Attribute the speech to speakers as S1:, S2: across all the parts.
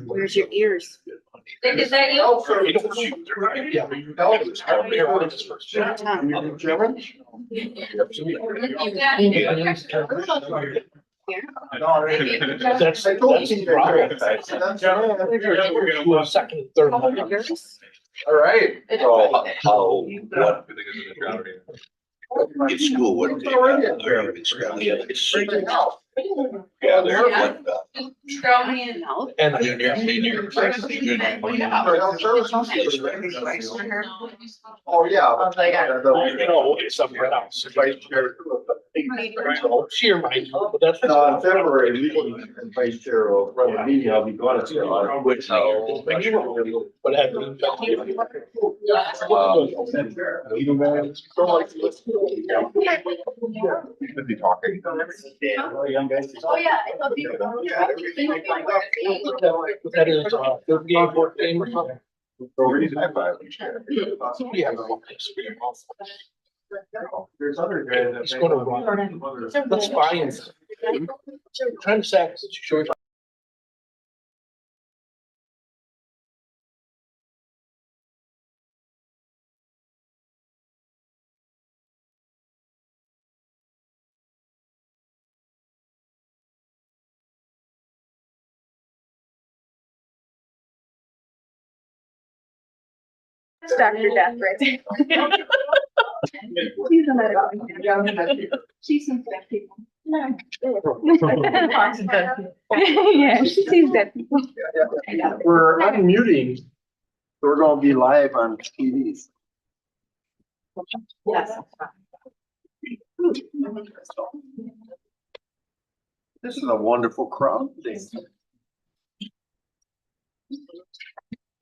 S1: Where's your ears?
S2: Is that you?
S3: German?
S4: That's the problem. Second, third.
S3: All right.
S5: So how, what? In school, what? In school, yeah, they're like,
S4: And
S3: Oh, yeah.
S4: it's somewhere else. She reminds me, but that's.
S3: In February, we can vice chair will run the meeting. I'll be gone.
S4: But
S3: We could be talking.
S2: Oh, yeah.
S4: that is, third game, fourth game or something. Yeah.
S3: There's other guys that.
S4: It's gonna run. That's fine. Trying to sack.
S1: It's Dr. Death right there. She's a medical examiner. She sees dead people. Yeah, she sees dead people.
S3: We're unmuting. We're gonna be live on TV.
S1: Yes.
S3: This is a wonderful crowd thing.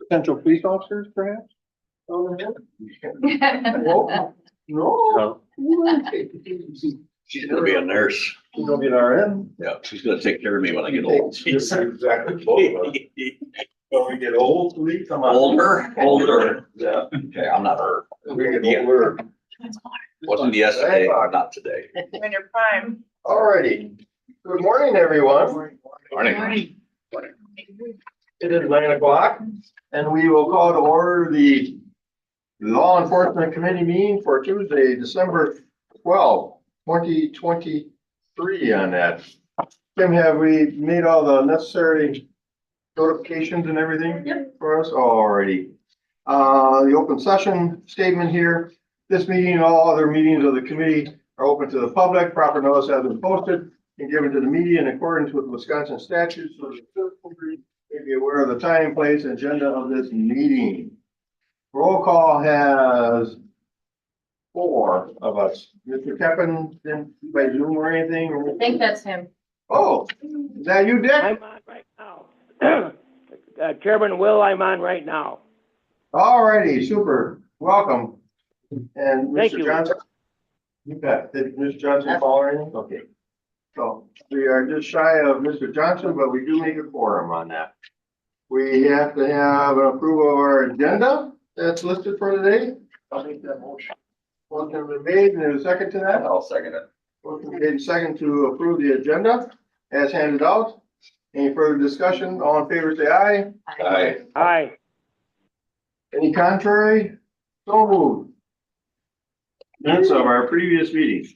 S3: Potential police officers, perhaps? No.
S5: she's gonna be a nurse.
S3: She's gonna be an RN.
S5: Yeah, she's gonna take care of me when I get old.
S3: Exactly. When we get old, we come on.
S5: Older.
S3: Yeah.
S5: Okay, I'm not her.
S3: We get older.
S5: Wasn't yesterday, not today.
S1: When you're prime.
S3: Alrighty. Good morning, everyone.
S5: Morning.
S3: It is 9 o'clock and we will call to order the Law Enforcement Committee meeting for Tuesday, December 12, 2023 on that. Tim, have we made all the necessary notifications and everything?
S2: Yep.
S3: For us? Alrighty. The open session statement here. This meeting and all other meetings of the committee are open to the public. Proper notice has been posted and given to the media in accordance with Wisconsin statutes. So the clerk may be aware of the time, place, and agenda of this meeting. Roll call has 4 of us. Mr. Keppen, by Zoom or anything?
S2: I think that's him.
S3: Oh, is that you, Dick?
S6: I'm on right now. Chairman Will, I'm on right now.
S3: Alrighty, super. Welcome. And
S6: Thank
S3: Mr.
S6: you.
S3: Johnson? You bet. Did Mr. Johnson call or anything? Okay. So we are just shy of Mr. Johnson, but we do make a quorum on that. We have to have an approval of our agenda that's listed for today. I'll make that motion. Motion been made and there's a second to that.
S5: I'll second it.
S3: Motion made and second to approve the agenda as handed out. Any further discussion? All in favor, say aye.
S5: Aye.
S6: Aye.
S3: Any contrary? So moved. Minutes of our previous meetings.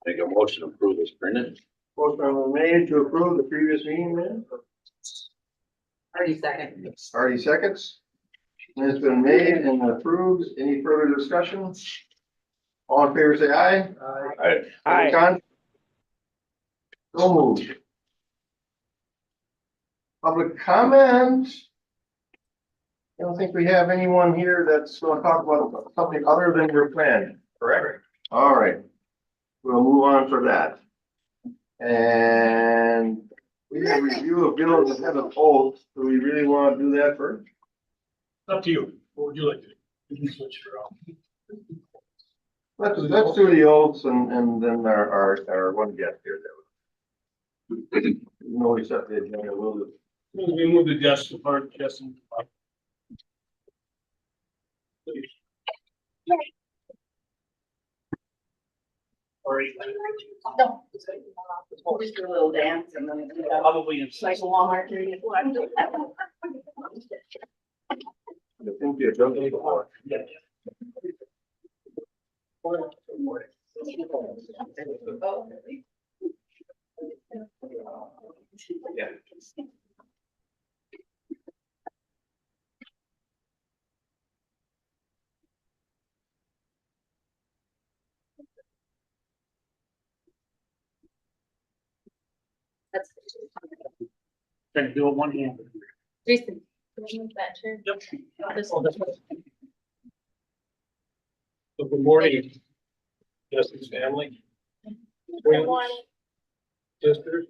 S5: Make a motion to approve as printed.
S3: Motion was made to approve the previous meeting minutes. Already seconds. And it's been made and approved. Any further discussion? All in favor, say aye.
S5: Aye.
S3: Any
S6: Aye.
S3: con- So moved. Public comment. I don't think we have anyone here that's going to talk about something other than your plan, correct? All right. We'll move on for that. And we have review of bills and have an oath. Do we really want to do that first?
S4: Up to you. What would you like to do? You can switch it around.
S3: Let's do the oaths and then our one guest here. No, we set the agenda, we'll do.
S4: We move the desk apart, Justin. All right.
S1: We'll just do a little dance and then.
S4: Probably in.
S1: Like a Walmart area.
S3: I think you don't need more.
S5: Yeah.
S2: That's
S4: Trying to do it one hand.
S2: Jason. Can you move that chair?
S4: Yep.
S2: This
S4: Oh,
S2: one.
S4: that's right. So good morning, Justin's family. Friends, sisters.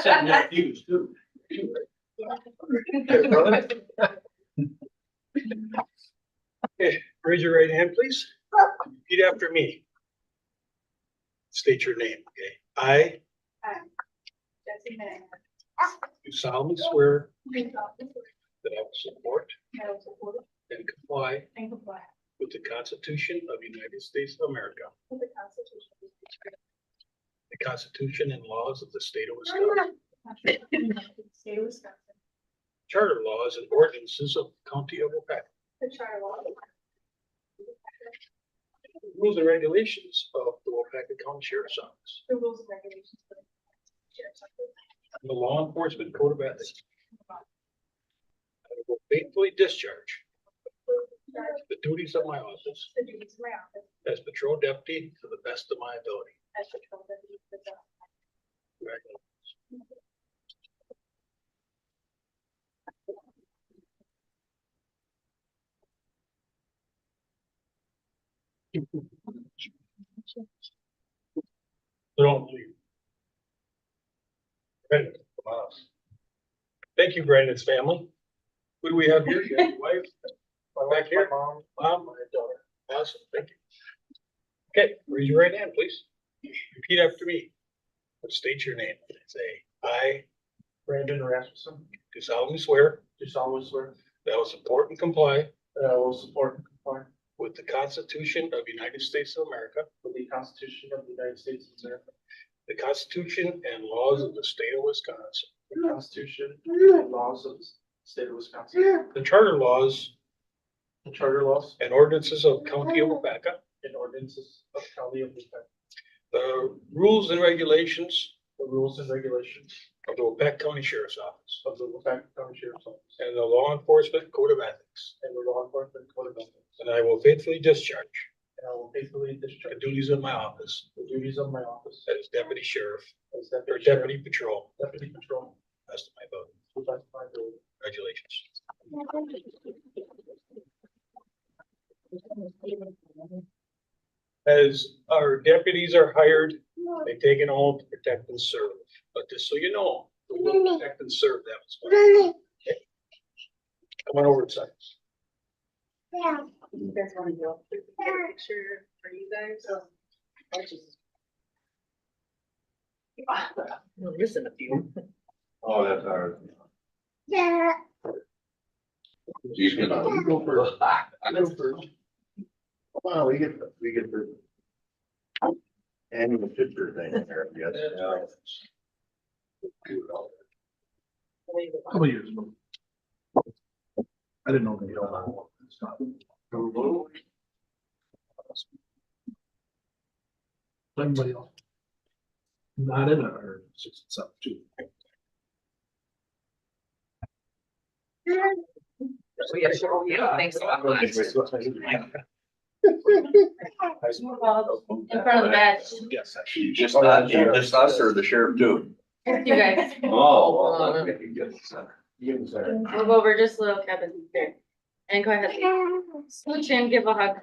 S4: Some nephews too. Okay, raise your right hand, please. Repeat after me. State your name, okay? I do solemnly swear that I will support and comply with the Constitution of the United States of America, the Constitution and laws of the state of Wisconsin,
S1: State of Wisconsin,
S4: charter laws and ordinances of the county of Waupaca,
S1: the charter law.
S4: rules and regulations of the Waupaca County Sheriff's Office,
S1: The rules and regulations for the sheriff's office.
S4: and the law enforcement code of ethics. I will faithfully discharge the duties of my office
S1: The duties of my office
S4: as patrol deputy to the best of my ability.
S1: as patrol deputy for the.
S4: Congratulations. Don't leave. Brandon, come on. Thank you, Brandon's family. Who do we have here? You have your wife? Back here? Mom, my daughter. Awesome, thank you. Okay, raise your right hand, please. Repeat after me. State your name. Say, I,
S7: Brandon Rasmussen,
S4: do solemnly swear
S7: do solemnly swear
S4: that I will support and comply
S7: that I will support and comply
S4: with the Constitution of the United States of America,
S7: with the Constitution of the United States of America,
S4: the Constitution and laws of the state of Wisconsin,
S7: the Constitution and laws of the state of Wisconsin,
S4: the charter laws
S7: the charter laws
S4: and ordinances of County of Waupaca,
S7: and ordinances of County of Waupaca,
S4: the rules and regulations
S7: the rules and regulations
S4: of the Waupaca County Sheriff's Office,
S7: of the Waupaca County Sheriff's Office,
S4: and the law enforcement code of ethics.
S7: and the law enforcement code of ethics,
S4: And I will faithfully discharge
S7: and I will faithfully
S4: the
S7: discharge
S4: duties of my office
S7: the duties of my office
S4: as deputy sheriff
S7: as
S4: or
S7: deputy sheriff,
S4: deputy patrol,
S7: deputy patrol,
S4: best of my ability.
S7: to the best of my ability.
S4: Congratulations. As our deputies are hired, they take an oath to protect and serve. But just so you know, we will protect and serve them as well. Okay. Come on over to science.
S1: You guys want to go up there to get a picture for you guys?
S2: We'll listen a few.
S5: Oh, that's ours.
S1: Yeah.
S5: You can.
S3: You go first. You go first. Wow, we get the annual picture thing there, yes.
S7: Couple years ago. I didn't know they don't know. Anybody else? Not in it, or 6 and 7 too.
S2: Yeah, thanks a lot. In front of the badge,
S7: Yes.
S5: Just us or the sheriff too?
S2: you guys.
S5: Oh, well, okay, good.
S2: Move over just a little, Kevin, there. And go ahead. Scooch in, give a hug.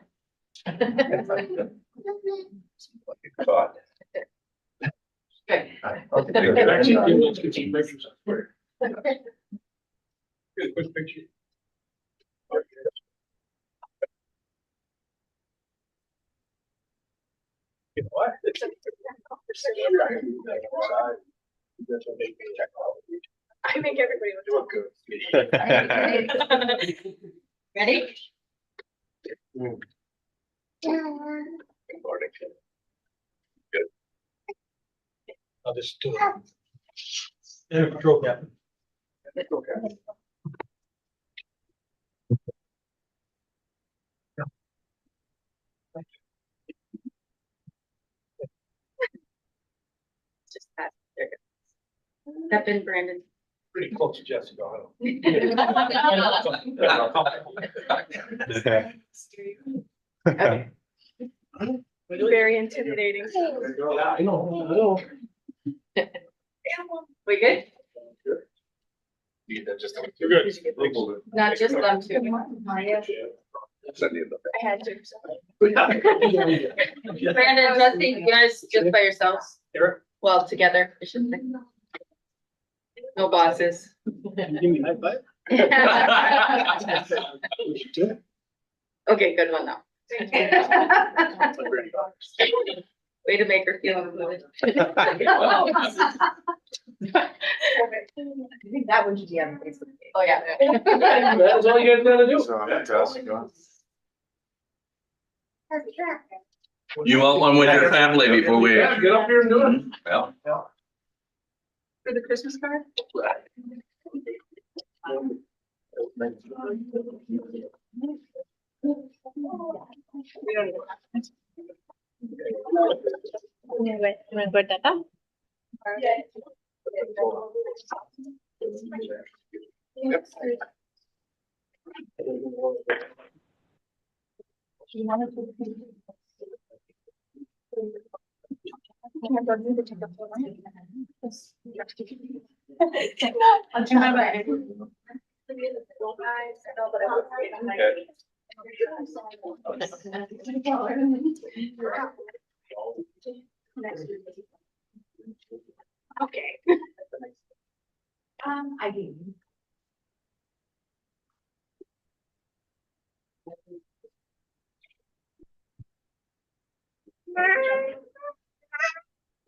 S5: God.
S2: Good.
S4: Actually, let's get some pictures. Get a quick picture. You know what?
S1: I think everybody would.
S5: Doing good.
S2: Ready?
S5: Good morning.
S4: I'll just do it. And control captain.
S2: Just that. There you go. Step in, Brandon.
S4: Pretty close to Jessica. I
S2: Okay. Very intimidating.
S4: Yeah, I know.
S2: We good?
S4: You're good.
S2: Not just them two. I had to. Brandon, Jesse, you guys just by yourselves?
S4: Eric?
S2: Well, together, I should say. No bosses.
S4: Give me a high five.
S2: Okay, good one now. Way to make her feel included.
S1: I think that one should be on Facebook.
S2: Oh, yeah.
S4: That's all you guys gotta do.
S5: You want one with your family before we?
S4: Yeah, get up here and do it.
S5: Well,
S1: For the Christmas card? We don't I'll do my best. Okay. I do.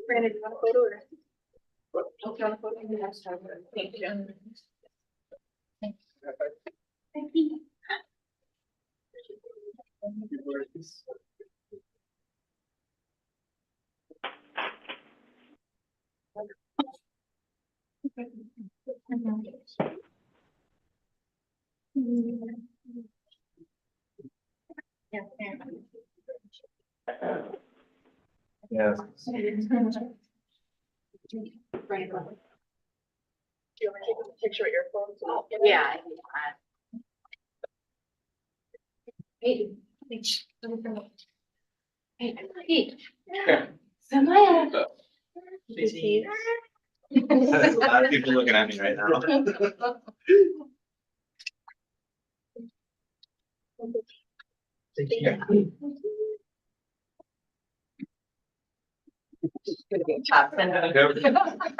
S1: Brandon, you want a photo or? Okay, on the photo. Thank you. Thank you. Yeah.
S5: yes.
S1: Brandon. Do you want to take a picture with your phone? Yeah. Hey. Hey. Hey. Samaya.
S5: There's a lot of people looking at me right now.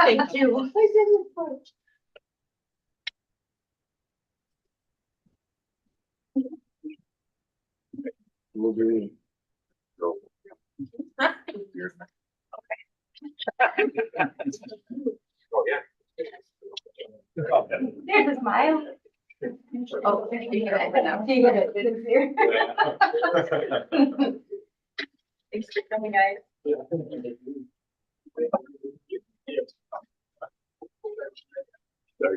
S1: Thank you.
S5: We'll be.
S4: Oh, yeah.
S1: There's a smile. Oh, you got it now. You got it. It's here. Thanks for coming, guys. Good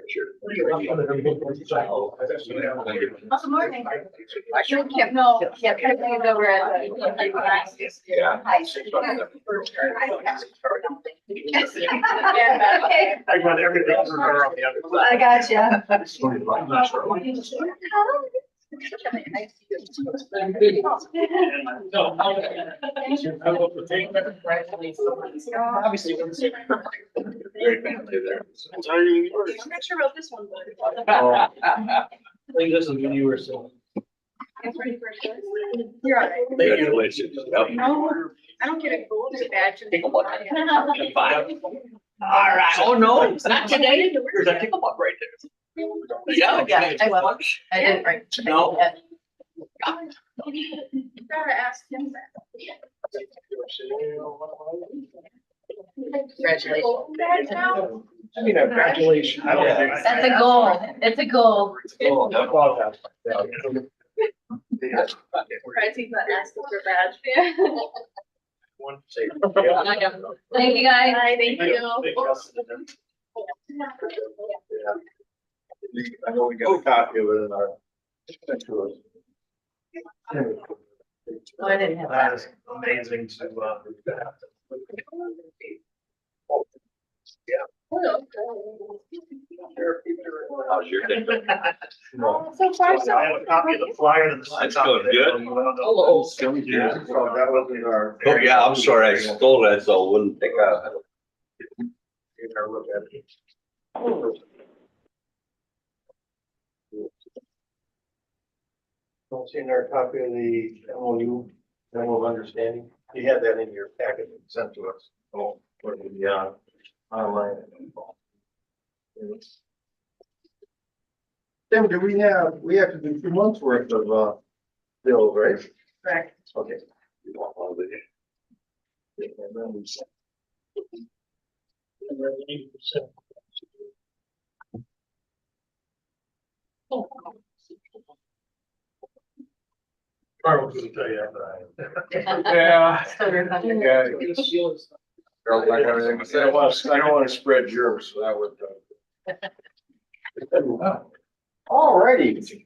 S1: morning. I sure can't, no, yeah, it's over at the.
S5: Yeah.
S1: Hi.
S4: I run everything through her on the other side.
S1: I got you.
S4: No. I will take that. Obviously, we're the same.
S5: Very family there.
S1: I'm not sure about this one, but.
S4: I think this is when you were so.
S1: You're all right.
S5: Congratulations. Yep.
S1: No, I don't get a gold badge.
S5: Five. All right. Oh, no, it's not today. There's a pickleball right there. Yeah.
S1: Yeah, I will. I didn't bring.
S5: No.
S1: You gotta ask him that. Congratulations.
S4: I mean, congratulations. I don't think.
S1: That's a goal. It's a goal.
S5: Oh,
S2: Surprised he's not asking for a badge.
S4: One say.
S1: Thank you, guys.
S2: Hi, thank you.
S3: I know we got a copy of it in our.
S1: Oh, I didn't have
S5: That
S1: that.
S5: is amazing to,
S8: How's your day?
S1: So far, so.
S5: I have a copy of the flyer and the.
S8: That's going good.
S5: Hello.
S3: Yeah, so that was in our.
S8: Oh, yeah, I'm sorry, I stole that, so I wouldn't take a.
S3: In our look at it. Don't see in our copy of the MOU, memo of understanding. You had that in your packet sent to us. Oh, for the, online. Tim, do we have to do 2 months worth of, bills, right?
S1: Correct.
S3: Okay.
S4: Carl was gonna tell you after
S3: Yeah.
S1: Still refunding.
S3: Yeah. I don't wanna spread germs, so that would. All righty.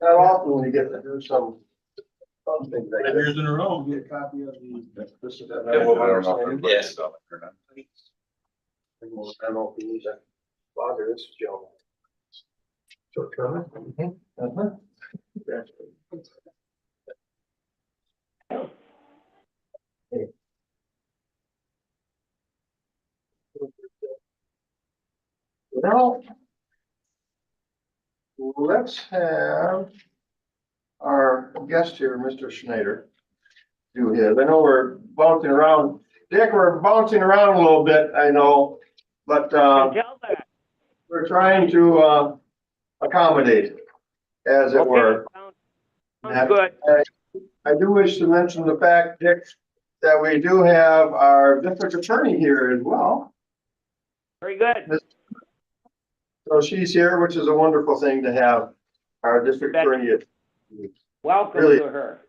S3: Not often when you get to do some fun things like
S4: I.
S3: that.
S4: Years in a row.
S3: Get a copy of the. This is that.
S8: I don't know if
S3: Yeah.
S8: it's or not.
S3: I don't know if you need that. Father, this is Joe.
S4: Short term.
S3: Uh-huh. Now, let's have our guest here, Mr. Schneider, do his. I know we're bouncing around. Dick, we're bouncing around a little bit, I know, but,
S6: Tell that.
S3: we're trying to, accommodate, as it were.
S6: Sounds good.
S3: I do wish to mention the fact, Dick, that we do have our district attorney here as well.
S6: Very good.
S3: So she's here, which is a wonderful thing to have our district attorney.
S6: Welcome
S3: Really?
S6: to her.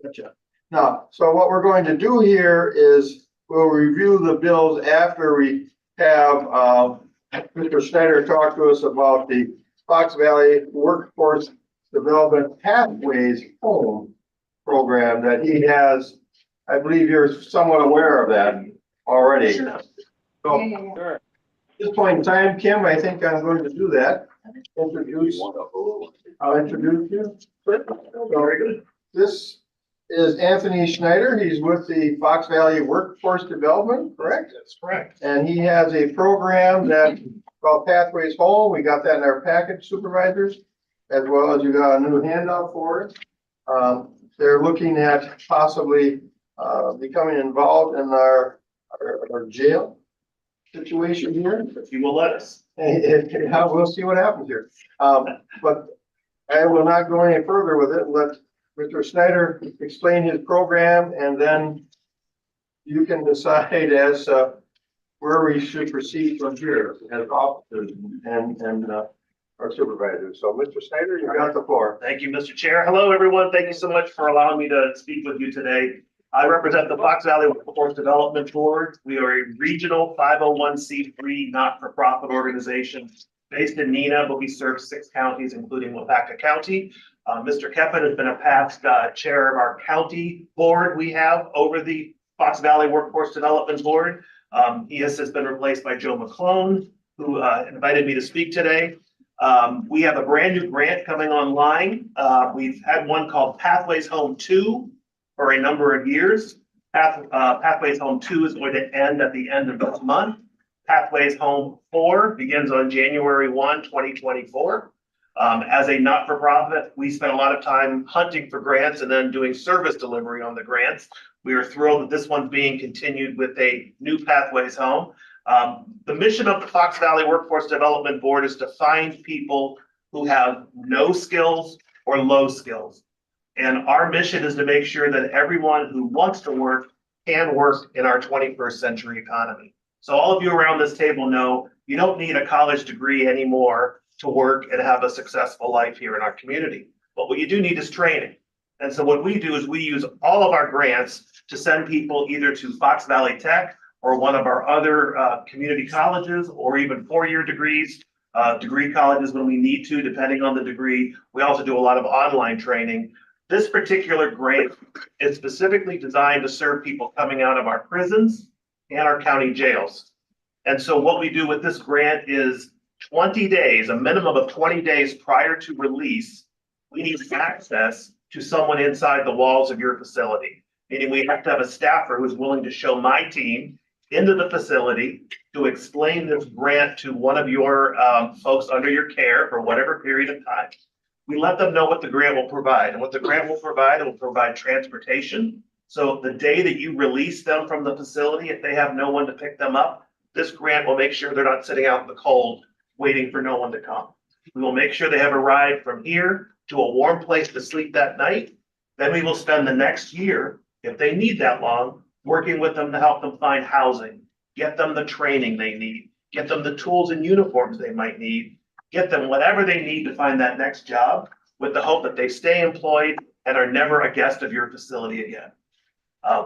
S3: Gotcha. Now, so what we're going to do here is we'll review the bills after we have, Mr. Schneider talk to us about the Fox Valley Workforce Development Pathways Home program that he has. I believe you're somewhat aware of that already. So
S6: Sure.
S3: at this point in time, Kim, I think I'm going to do that. I'll introduce you. Very good. This is Anthony Schneider. He's with the Fox Valley Workforce Development, correct?
S4: That's correct.
S3: And he has a program that called Pathways Home. We got that in our package, supervisors, as well as you got a new handout for it. They're looking at possibly becoming involved in our jail situation here.
S5: If you will let us.
S3: We'll see what happens here. But I will not go any further with it. Let Mr. Snyder explain his program, and then you can decide as where we should proceed from here as officers and our supervisors. So Mr. Snyder, you got the floor.
S5: Thank you, Mr. Chair. Hello, everyone. Thank you so much for allowing me to speak with you today. I represent the Fox Valley Workforce Development Board. We are a regional 501c3 not-for-profit organization based in Neenah, but we serve 6 counties, including Waupaca County. Mr. Keppen has been a past chair of our county board we have over the Fox Valley Workforce Development Board. He has since been replaced by Joe McClone, who invited me to speak today. We have a brand new grant coming online. We've had one called Pathways Home 2 for a number of years. Pathways Home 2 is going to end at the end of this month. Pathways Home 4 begins on January 1, 2024. As a not-for-profit, we spent a lot of time hunting for grants and then doing service delivery on the grants. We are thrilled that this one's being continued with a new Pathways Home. The mission of the Fox Valley Workforce Development Board is to find people who have no skills or low skills. And our mission is to make sure that everyone who wants to work can work in our 21st century economy. So all of you around this table know you don't need a college degree anymore to work and have a successful life here in our community. But what you do need is training. And so what we do is we use all of our grants to send people either to Fox Valley Tech or one of our other community colleges, or even four-year degrees, degree colleges when we need to, depending on the degree. We also do a lot of online training. This particular grant is specifically designed to serve people coming out of our prisons and our county jails. And so what we do with this grant is 20 days, a minimum of 20 days prior to release, we need access to someone inside the walls of your facility. Meaning we have to have a staffer who's willing to show my team into the facility to explain this grant to one of your folks under your care for whatever period of time. We let them know what the grant will provide, and what the grant will provide, it will provide transportation. So the day that you release them from the facility, if they have no one to pick them up, this grant will make sure they're not sitting out in the cold waiting for no one to come. We will make sure they have a ride from here to a warm place to sleep that night. Then we will spend the next year, if they need that long, working with them to help them find housing, get them the training they need, get them the tools and uniforms they might need, get them whatever they need to find that next job, with the hope that they stay employed and are never a guest of your facility again.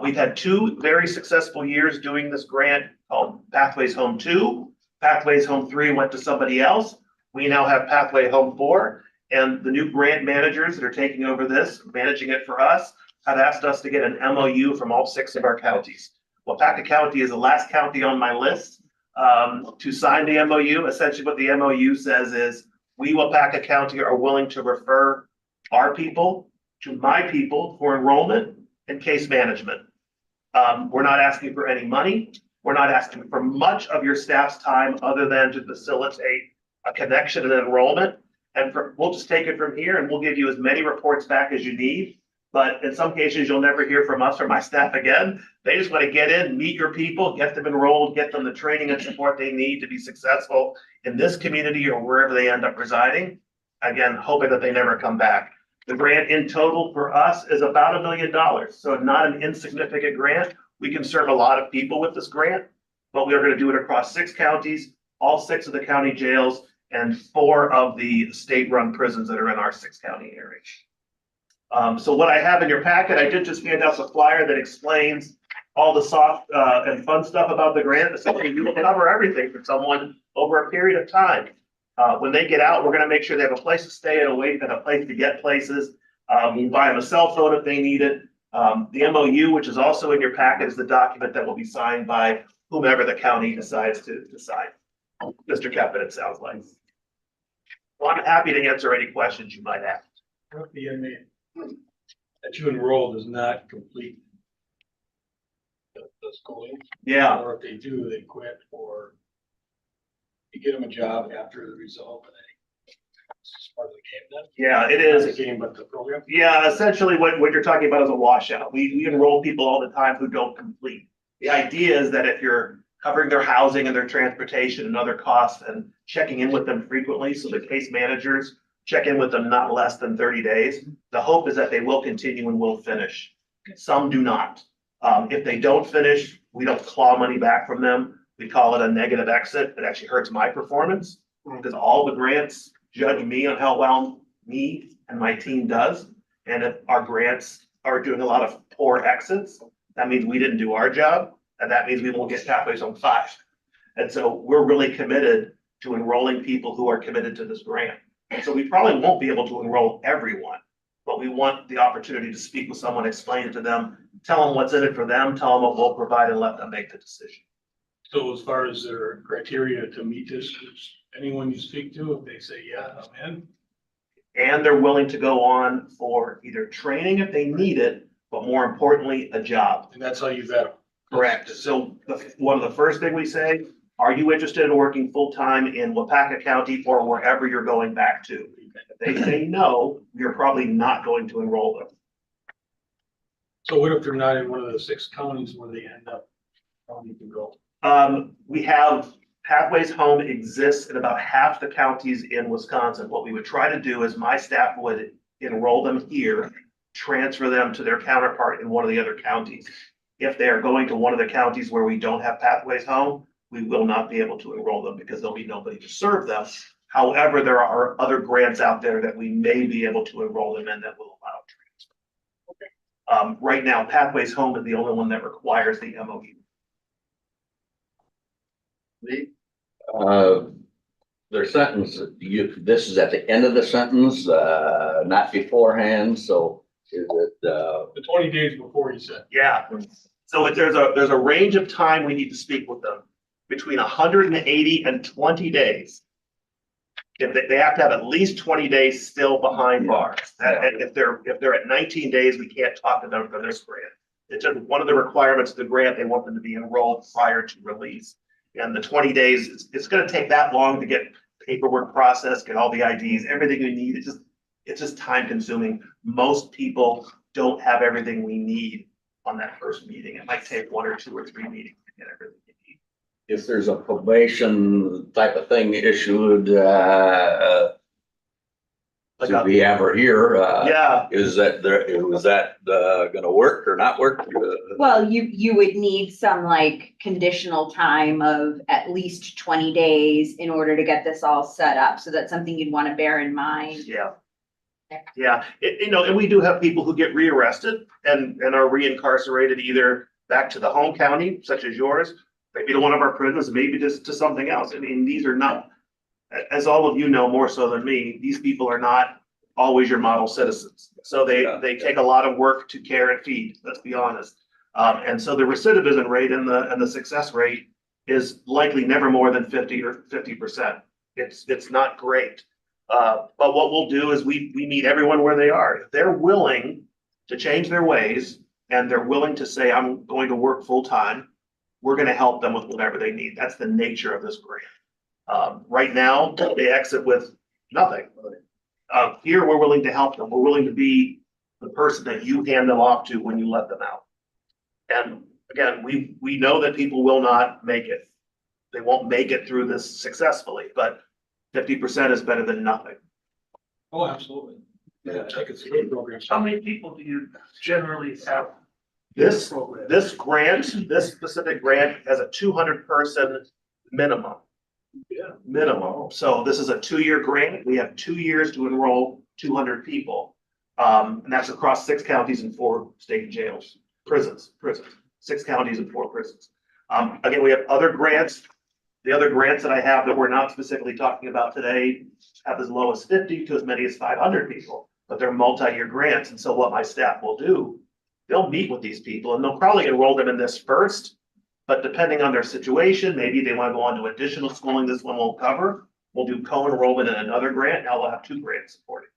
S5: We've had 2 very successful years doing this grant called Pathways Home 2. Pathways Home 3 went to somebody else. We now have Pathway Home 4, and the new grant managers that are taking over this, managing it for us, have asked us to get an MOU from all 6 of our counties. Waupaca County is the last county on my list to sign the MOU. Essentially what the MOU says is, we, Waupaca County, are willing to refer our people to my people for enrollment and case management. We're not asking for any money. We're not asking for much of your staff's time other than to facilitate a connection and enrollment. And we'll just take it from here, and we'll give you as many reports back as you need. But in some cases, you'll never hear from us or my staff again. They just want to get in, meet your people, get them enrolled, get them the training and support they need to be successful in this community or wherever they end up residing. Again, hoping that they never come back. The grant in total for us is about $1 million. So not an insignificant grant. We can serve a lot of people with this grant, but we are going to do it across 6 counties, all 6 of the county jails, and 4 of the state-run prisons that are in our 6-county area. So what I have in your packet, I did just hand out a flyer that explains all the soft and fun stuff about the grant. Essentially, we will cover everything for someone over a period of time. When they get out, we're going to make sure they have a place to stay and a place to get places. We can buy them a cell phone if they need it. The MOU, which is also in your packet, is the document that will be signed by whomever the county decides to sign. Mr. Caput, it sounds like. Well, I'm happy to answer any questions you might have.
S4: The inmate that you enrolled is not complete the schooling.
S5: Yeah.
S4: Or if they do, they quit, or you get them a job after the result. And it's part of the game then.
S5: Yeah, it
S4: Not
S5: is.
S4: the game, but the program.
S5: Yeah, essentially what you're talking about is a washout. We enroll people all the time who don't complete. The idea is that if you're covering their housing and their transportation and other costs and checking in with them frequently, so the case managers check in with them not less than 30 days, the hope is that they will continue and will finish. Some do not. If they don't finish, we don't claw money back from them. We call it a negative exit. It actually hurts my performance because all the grants judge me on how well me and my team does. And if our grants are doing a lot of poor exits, that means we didn't do our job. And that means we won't get Pathways Home 5. And so we're really committed to enrolling people who are committed to this grant. And so we probably won't be able to enroll everyone, but we want the opportunity to speak with someone, explain it to them, tell them what's in it for them, tell them what we'll provide, and let them make the decision.
S4: So as far as their criteria to meet this, is anyone you speak to, if they say, yeah, I'm in.
S5: And they're willing to go on for either training if they need it, but more importantly, a job.
S4: And that's how you vet them.
S5: Correct. So one of the first thing we say, are you interested in working full-time in Waupaca County or wherever you're going back to? If they say no, you're probably not going to enroll them.
S4: So what if they're not in one of the 6 counties where they end up? How you can go?
S5: We have Pathways Home exists in about half the counties in Wisconsin. What we would try to do is my staff would enroll them here, transfer them to their counterpart in one of the other counties. If they are going to one of the counties where we don't have Pathways Home, we will not be able to enroll them because there'll be nobody to serve them. However, there are other grants out there that we may be able to enroll them in that will allow transfer. Right now, Pathways Home is the only one that requires the MOU.
S8: Their sentence, this is at the end of the sentence, not beforehand, so is it,
S4: The 20 days before you said.
S5: Yeah, so there's a range of time we need to speak with them, between 180 and 20 days. If they have to have at least 20 days still behind bars. And if they're at 19 days, we can't talk to them for this grant. It's just one of the requirements of the grant, they want them to be enrolled prior to release. And the 20 days, it's gonna take that long to get paperwork processed, get all the IDs, everything we need. It's just time consuming. Most people don't have everything we need on that first meeting. It might take 1 or 2 or 3 meetings to get everything you need.
S8: if there's a probation type of thing issued,
S5: Like
S8: did we ever hear,
S5: Yeah,
S8: is that gonna work or not work?
S1: Well, you would need some like conditional time of at least 20 days in order to get this all set up. So that's something you'd want to bear in mind.
S5: yeah. Yeah, and we do have people who get rearrested and are reincarcerated either back to the home county, such as yours, maybe to one of our prisons, maybe just to something else. I mean, these are not, as all of you know more so than me, these people are not always your model citizens. So they take a lot of work to care and feed, let's be honest. And so the recidivism rate and the success rate is likely never more than 50%. It's not great. But what we'll do is we meet everyone where they are. If they're willing to change their ways and they're willing to say, I'm going to work full time, we're going to help them with whatever they need. That's the nature of this grant. Right now, they exit with nothing. Here, we're willing to help them. We're willing to be the person that you hand them off to when you let them out. And again, we know that people will not make it. They won't make it through this successfully, but 50% is better than nothing.
S4: Oh, absolutely. Yeah, I think it's a good program.
S5: How many people do you generally have? This specific grant has a 200-person minimum.
S4: Yeah.
S5: Minimum. So this is a 2-year grant. We have 2 years to enroll 200 people. And that's across 6 counties and 4 state jails, prisons, 6 counties and 4 prisons. Again, we have other grants. The other grants that I have that we're not specifically talking about today have as low as 50 to as many as 500 people, but they're multi-year grants. And so what my staff will do, they'll meet with these people and they'll probably enroll them in this first, but depending on their situation, maybe they want to go on to additional schooling this one will cover. We'll do co-enrollment in another grant. Now we'll have 2 grants supporting.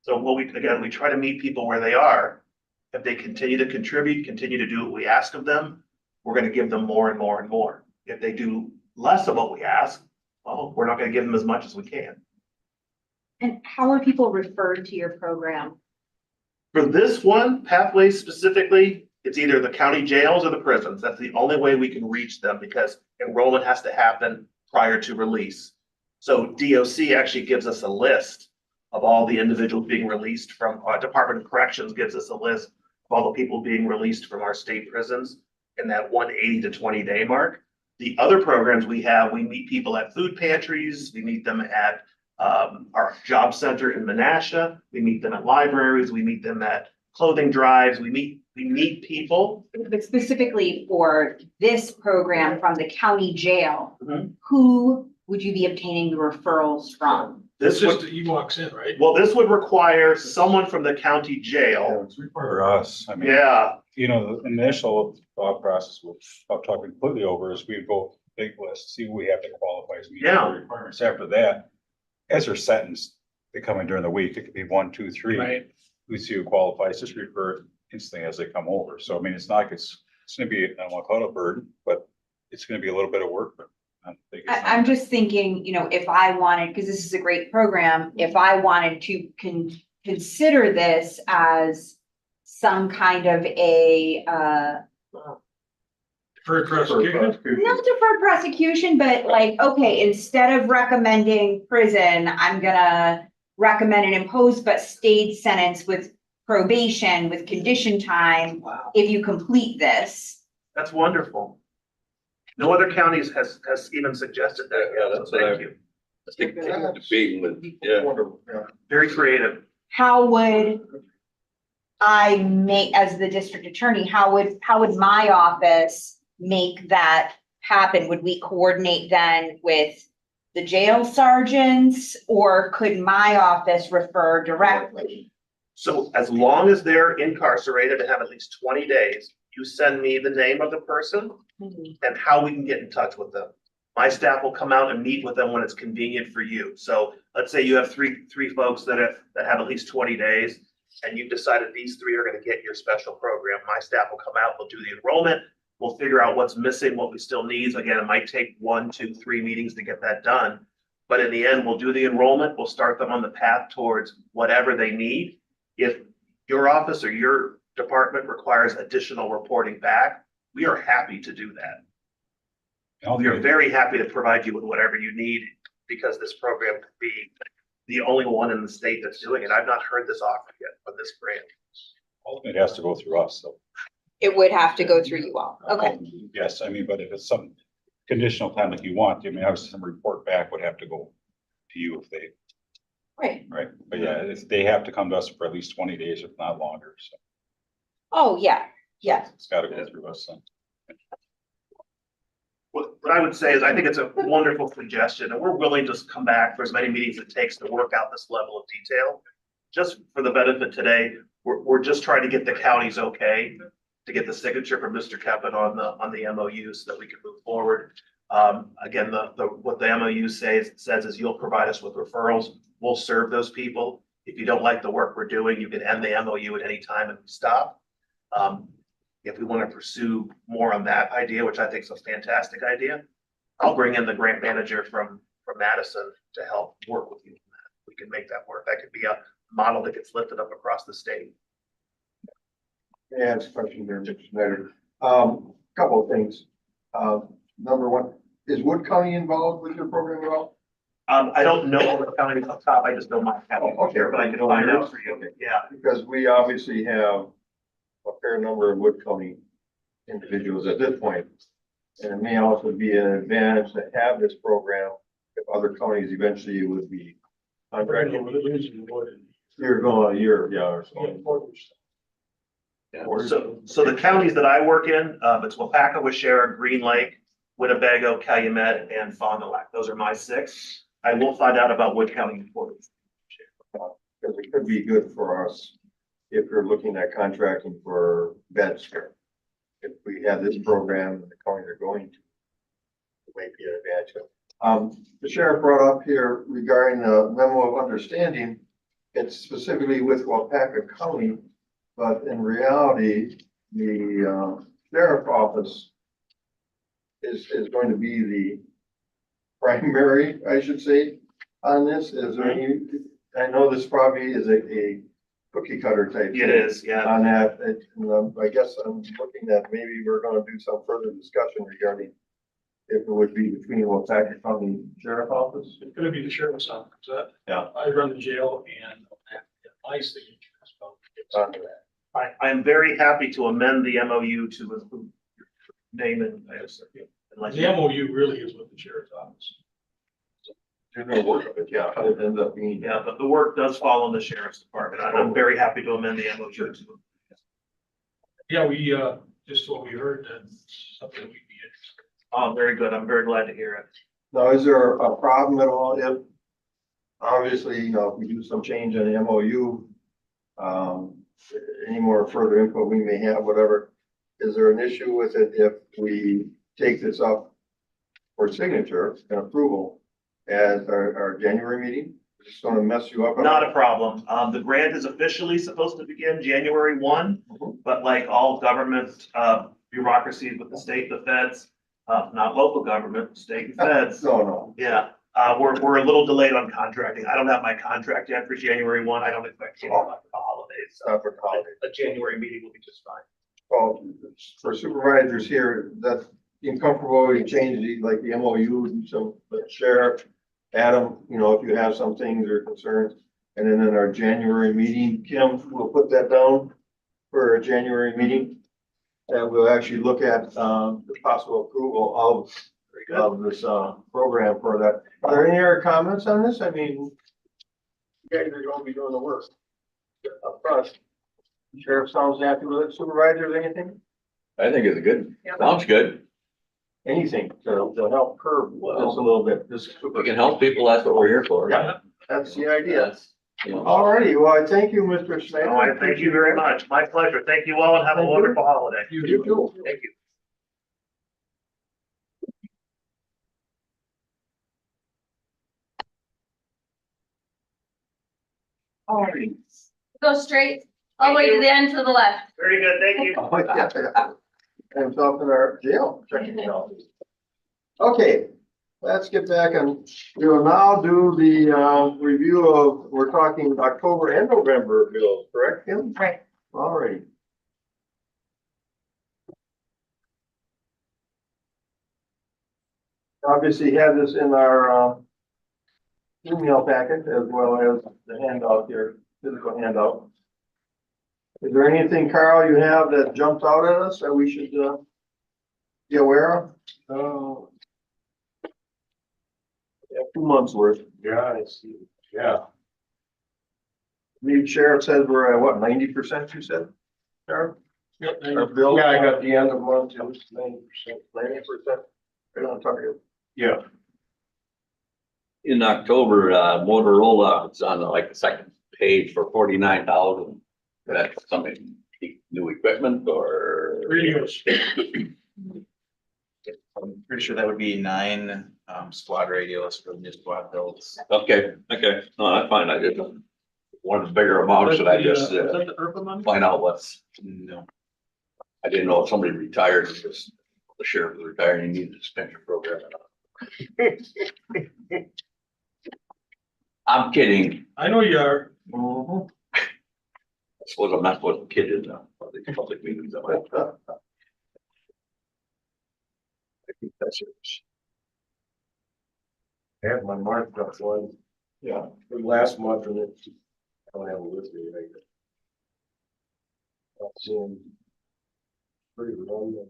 S5: So we try to meet people where they are. If they continue to contribute, continue to do what we ask of them, we're going to give them more and more and more. If they do less of what we ask, well, we're not going to give them as much as we can.
S1: And how are people referred to your program?
S5: For this one, Pathways specifically, it's either the county jails or the prisons. That's the only way we can reach them because enrollment has to happen prior to release. So DOC actually gives us a list of all the individuals being released from our Department of Corrections gives us a list of all the people being released from our state prisons in that 180 to 20 day mark. The other programs we have, we meet people at food pantries, we meet them at our job center in Menasha, we meet them at libraries, we meet them at clothing drives, we meet people.
S1: But specifically for this program from the county jail,
S5: Mhm.
S1: who would you be obtaining the referrals from?
S4: It's
S5: This
S4: just
S5: would,
S4: that he walks in, right?
S5: well, this would require someone from the county jail.
S9: For us, I mean,
S5: Yeah,
S9: the initial thought process, which I'll talk completely over, is we'd go big list, see who we have to qualify as meeting
S5: Yeah.
S9: the requirements. After that, as they're sentenced, they come in during the week, it could be 1, 2, 3.
S4: Right.
S9: We see who qualifies, just refer instantly as they come over. So I mean, it's not like it's gonna be, I don't want to call it a burden, but it's gonna be a little bit of work, but I don't think it's.
S1: I'm just thinking, if I wanted, because this is a great program, if I wanted to consider this as some kind of a,
S4: For prosecution.
S1: not deferred prosecution, but like, okay, instead of recommending prison, I'm gonna recommend an imposed but stayed sentence with probation, with condition time,
S4: Wow.
S1: if you complete this.
S5: that's wonderful. No other counties has even suggested that.
S8: Yeah, that's
S5: So
S8: what
S5: thank
S8: I-
S5: you.
S8: Being with, yeah.
S3: Wonderful, yeah.
S5: Very creative.
S1: how would I make, as the district attorney, how would my office make that happen? Would we coordinate then with the jail sergeants, or could my office refer directly?
S5: So as long as they're incarcerated and have at least 20 days, you send me the name of the person and how we can get in touch with them. My staff will come out and meet with them when it's convenient for you. So let's say you have three folks that have at least 20 days, and you've decided these three are going to get your special program. My staff will come out, we'll do the enrollment, we'll figure out what's missing, what we still need. Again, it might take 1, 2, 3 meetings to get that done. But in the end, we'll do the enrollment, we'll start them on the path towards whatever they need. If your office or your department requires additional reporting back, we are happy to do that. We are very happy to provide you with whatever you need, because this program could be the only one in the state that's doing it. I've not heard this offer yet for this grant.
S9: It has to go through us, so.
S1: It would have to go through you all. Okay.
S9: Yes, I mean, but if it's some conditional time like you want, I mean, obviously some report back would have to go to you if they,
S1: Right.
S9: right? But yeah, they have to come to us for at least 20 days, if not longer, so
S1: Oh, yeah, yeah.
S9: it's gotta go through us, so.
S5: What I would say is I think it's a wonderful suggestion, and we're willing to come back for as many meetings it takes to work out this level of detail. Just for the benefit today, we're just trying to get the county's okay to get the signature from Mr. Kevin on the MOU so that we can move forward. Again, what the MOU says is you'll provide us with referrals. We'll serve those people. If you don't like the work we're doing, you can end the MOU at any time and stop. If we want to pursue more on that idea, which I think is a fantastic idea, I'll bring in the grant manager from Madison to help work with you on that. We can make that work. That could be a model that gets lifted up across the state.
S3: Yeah, it's a question there, Mr. Snyder. Couple of things. Number one, is Wood County involved with your program at all?
S5: I don't know what the county is up top. I just know my county.
S3: Oh, okay.
S5: But I can find out for you. Yeah.
S3: Because we obviously have a fair number of Wood County individuals at this point. And it may also be an advantage to have this program if other counties eventually would be contracting with it. You're going a year, yeah, or so.
S5: So the counties that I work in, it's Waupaca, Waushara, Green Lake, Winnebago, Calumet, and Fond du Lac. Those are my 6. I will find out about Wood County importance.
S3: Because it could be good for us if you're looking at contracting for beds here. If we have this program and the counties are going to, it might be an advantage. The sheriff brought up here regarding the memo of understanding, it's specifically with Waupaca County, but in reality, the sheriff office is going to be the primary, I should say, on this. Is there any, I know this probably is a cookie cutter type.
S5: It is, yeah.
S3: On that, I guess I'm looking at maybe we're gonna do some further discussion regarding if it would be between Waupaca County Sheriff Office.
S7: It's gonna be the sheriff's office, that.
S3: Yeah.
S7: I run the jail and my signature.
S3: Under that.
S5: I'm very happy to amend the MOU to include your name and.
S7: The MOU really is with the sheriff's office.
S3: There's no work of it, yeah, it ends up being.
S5: Yeah, but the work does fall in the sheriff's department. I'm very happy to amend the MOU to.
S7: Yeah, we, just what we heard, that's something we'd be interested
S5: Oh, very good. I'm very glad to hear it.
S3: Now, is there a problem at all if, obviously, you know, if we do some change in the MOU, any more further input we may have, whatever, is there an issue with it if we take this up for signature and approval at our January meeting? It's gonna mess you up?
S5: Not a problem. The grant is officially supposed to begin January 1,
S3: Mhm.
S5: but like all government, bureaucracies with the state, the feds, not local government, state and feds.
S3: No.
S5: Yeah, we're a little delayed on contracting. I don't have my contract yet for January 1. I don't expect to after the holidays.
S3: Not for holiday.
S5: A January meeting will be just fine.
S3: Well, for supervisors here, that's comfortable, you change like the MOU, so the sheriff, Adam, you know, if you have some things or concerns. And then in our January meeting, Kim, we'll put that down for a January meeting. And we'll actually look at, the possible approval of this, program for that. Are there any other comments comments on this? I mean, you guys are gonna be doing the work up front. Sheriff sounds happy with it. Supervisors, anything?
S8: I think it's good. Sounds good.
S3: Anything to help curb this a little bit. This
S8: If we can help people, that's what we're here for.
S3: Yeah. That's the idea.
S8: That's, you know,
S3: Alrighty, well, I thank you, Mr. Snyder.
S5: Oh, I thank you very much. My pleasure. Thank you all and have a
S3: Thank you.
S5: wonderful holiday.
S3: You too.
S5: Thank you.
S3: Alrighty.
S2: Go straight, all the way to the end to the left.
S5: Very good. Thank you.
S3: Oh, yeah. And talk in our jail, checking it out. Okay, let's get back and we will now do the review of, we're talking October and November bills, correct, Kim?
S1: Right.
S3: Alrighty. Obviously have this in our email packet as well as the handout here, physical handout. Is there anything, Carl, you have that jumps out at us that we should be aware of? Yeah, 2 months worth.
S9: Yeah, I see. Yeah.
S3: The sheriff says we're at what, 90%, you said? Sheriff? Our bill?
S7: Yeah, I got the end of month, it was 90%.
S3: 90%. Right on target.
S7: Yeah.
S8: in October, Motorola, it's on like the second page for 49,000. That's something, new equipment or?
S7: Radios.
S10: I'm pretty sure that would be 9 squad radios for new squad builds.
S8: Okay, no, that's fine, I just wanted bigger amounts and I just
S7: Is that the ARPA money?
S8: find out what's,
S10: No.
S8: I didn't know if somebody retired, because the sheriff was retiring, he needed a pension program. I'm kidding,
S7: I know you are.
S3: Mhm.
S8: I suppose I'm not supposed to kid in these public meetings. Am I? I think that's it.
S7: I have my marked up one.
S3: Yeah.
S7: From last month and it's, I don't have it with me right now. That's pretty long.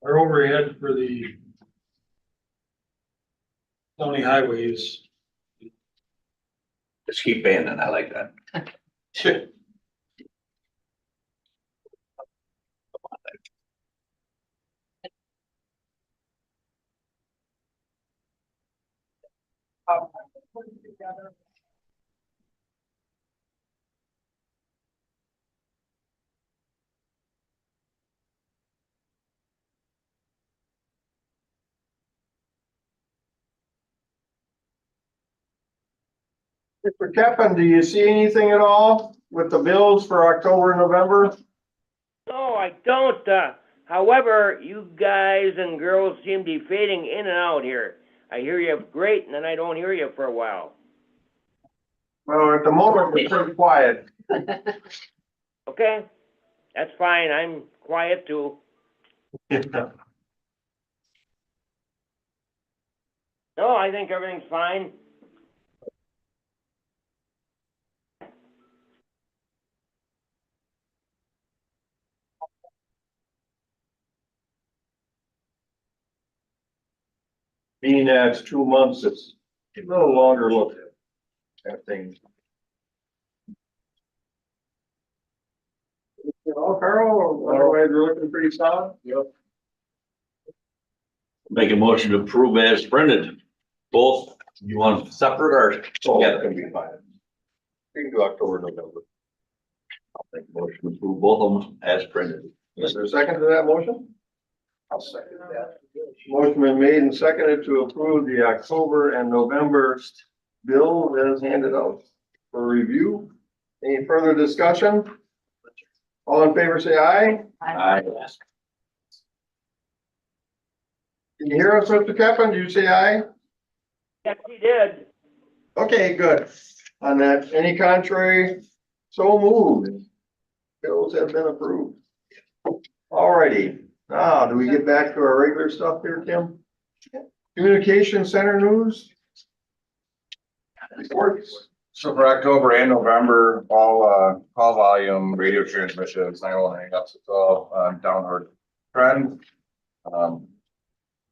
S7: Our overhead for the county highways.
S8: Just keep paying it, I like that.
S3: Mr. Keppen, do you see anything at all with the bills for October and November?
S6: No, I don't. However, you guys and girls seem to be fading in and out here. I hear you great, and then I don't hear you for a while.
S3: Well, at the moment, it's pretty quiet.
S6: Okay, that's fine. I'm quiet too. No, I think everything's fine.
S3: Being that it's 2 months, it's a little longer look at things. Oh, Carl, otherwise we're looking pretty solid? Yep.
S8: Make a motion to approve as printed. Both, you want separate or
S3: Oh,
S8: together?
S3: that can be fine. We can do October, November.
S8: I'll make a motion to approve both of them as printed.
S3: Is there a second to that motion?
S7: I'll second that.
S3: Motion been made and seconded to approve the October and November bill as handed out for review. Any further discussion? All in favor, say aye.
S8: Aye.
S3: Can you hear us, Mr. Keppen? Do you say aye?
S6: Yes, he did.
S3: Okay, good. On that, any contrary, so moved. Bills have been approved. Alrighty, now, do we get back to our regular stuff here, Kim? Communication Center news? Reports.
S9: So for October and November, all call volume, radio transmissions, 911 hangups, it's all downward trend.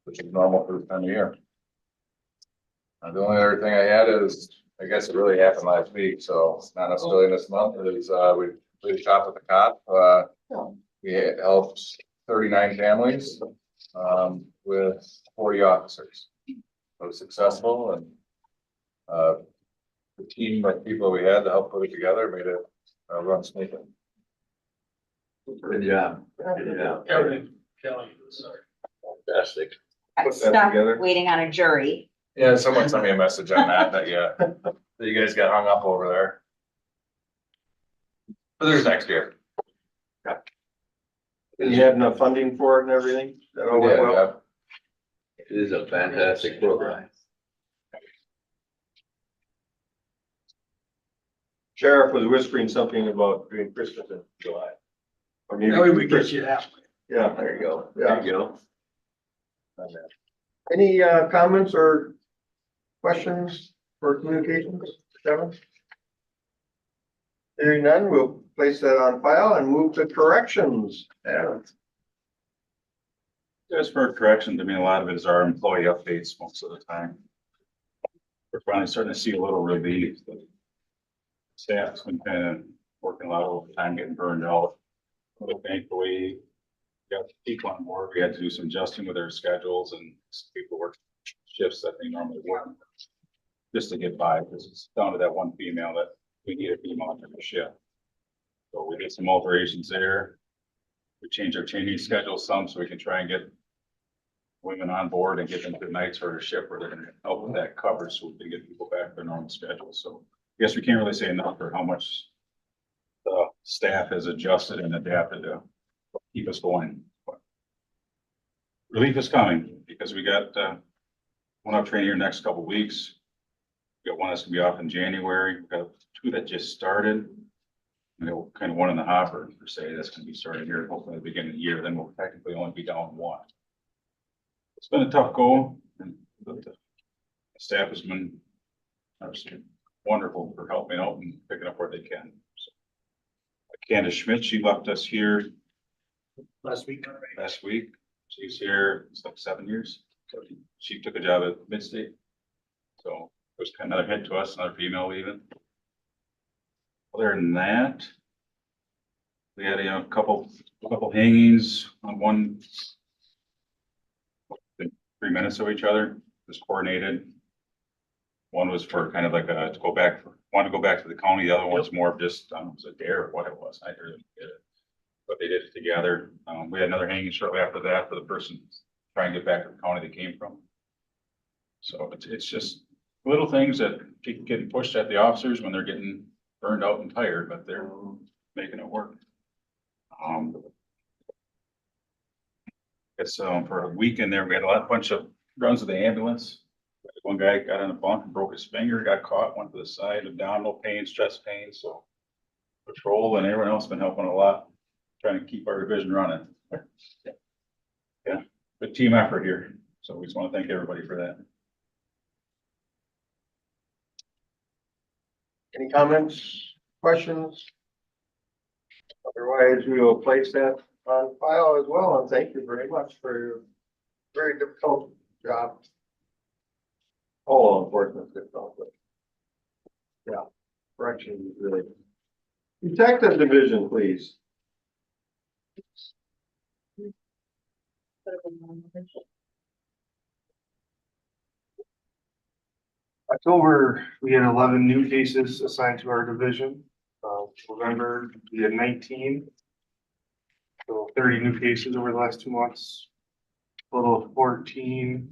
S9: Which is normal for this time of year.
S11: The only other thing I had is, I guess it really happened last week, so it's not necessarily this month, is, we shot with the cop, we helped 39 families, with 40 officers. It was successful, and, the team of people we had to help put it together made it, run smoothly.
S8: Good job. Good job.
S4: Kelly, sorry.
S8: Fantastic.
S1: I'm
S11: Put that
S1: stuck
S11: together.
S1: waiting on a jury.
S11: Yeah, someone sent me a message on that you guys got hung up over there. But there's next year.
S3: And you had enough funding for it and everything? That all went well?
S11: Yeah.
S8: It is a fantastic program.
S3: Sheriff was whispering something about doing Christmas in July. Or maybe
S4: That way we get you halfway.
S3: Yeah,
S8: There you go.
S3: Yeah.
S8: There you go.
S3: Any comments or questions for communications, Kevin? Hearing none, we'll place that on file and move to corrections. Adam.
S9: As for corrections, I mean, a lot of it is our employee updates most of the time. We're finally starting to see a little relief. The staff's been kind of working a lot of overtime, getting burned out. But thankfully, got the people on board. We had to do some adjusting with their schedules, and some people work shifts that they normally wouldn't, just to get by, because it's down to that one female that we need a female on every shift. So we did some alterations there. We changed our training schedule some so we can try and get women on board and get them to nights for a shift where they're gonna help with that coverage, so we can get people back to their normal schedule. So I guess we can't really say enough for how much the staff has adjusted and adapted to keep us going. But relief is coming, because we got one up training here next couple weeks. We got one that's gonna be off in January. We got 2 that just started. You know, kind of one in the hopper per se, that's gonna be started here, hopefully at the beginning of the year, then we'll technically only be down 1. It's been a tough goal, but the staff has been absolutely wonderful for helping out and picking up where they can. So, Candace Schmidt, she left us here
S7: Last week.
S9: She's here, it's like 7 years. So she took a job at Midstate. So it was kind of another hit to us, another female leaving. Other than that, we had a couple hangings on one, 3 minutes of each other, just coordinated. One was for kind of like to go back, wanted to go back to the county. The other one's more of just, I don't know, it was a dare or what it was. I really did it. But they did it together. We had another hanging shortly after that for the person trying to get back to the county they came from. So it's just little things that keep getting pushed at the officers when they're getting burned out and tired, but they're making it work. It's for a weekend there, we had a bunch of runs with the ambulance. One guy got in a bump and broke his finger, got caught, went to the side, abdominal pains, chest pains, so patrol and everyone else been helping a lot, trying to keep our division running. Yeah, good team effort here, so we just want to thank everybody for that.
S3: Any comments, questions? Otherwise, we will place that on file as well, and thank you very much for your very difficult job. All law enforcement is difficult, but yeah, correction is really. Detective division, please.
S12: October, we had 11 new cases assigned to our division. November, we had 19. So 30 new cases over the last 2 months. A total of 14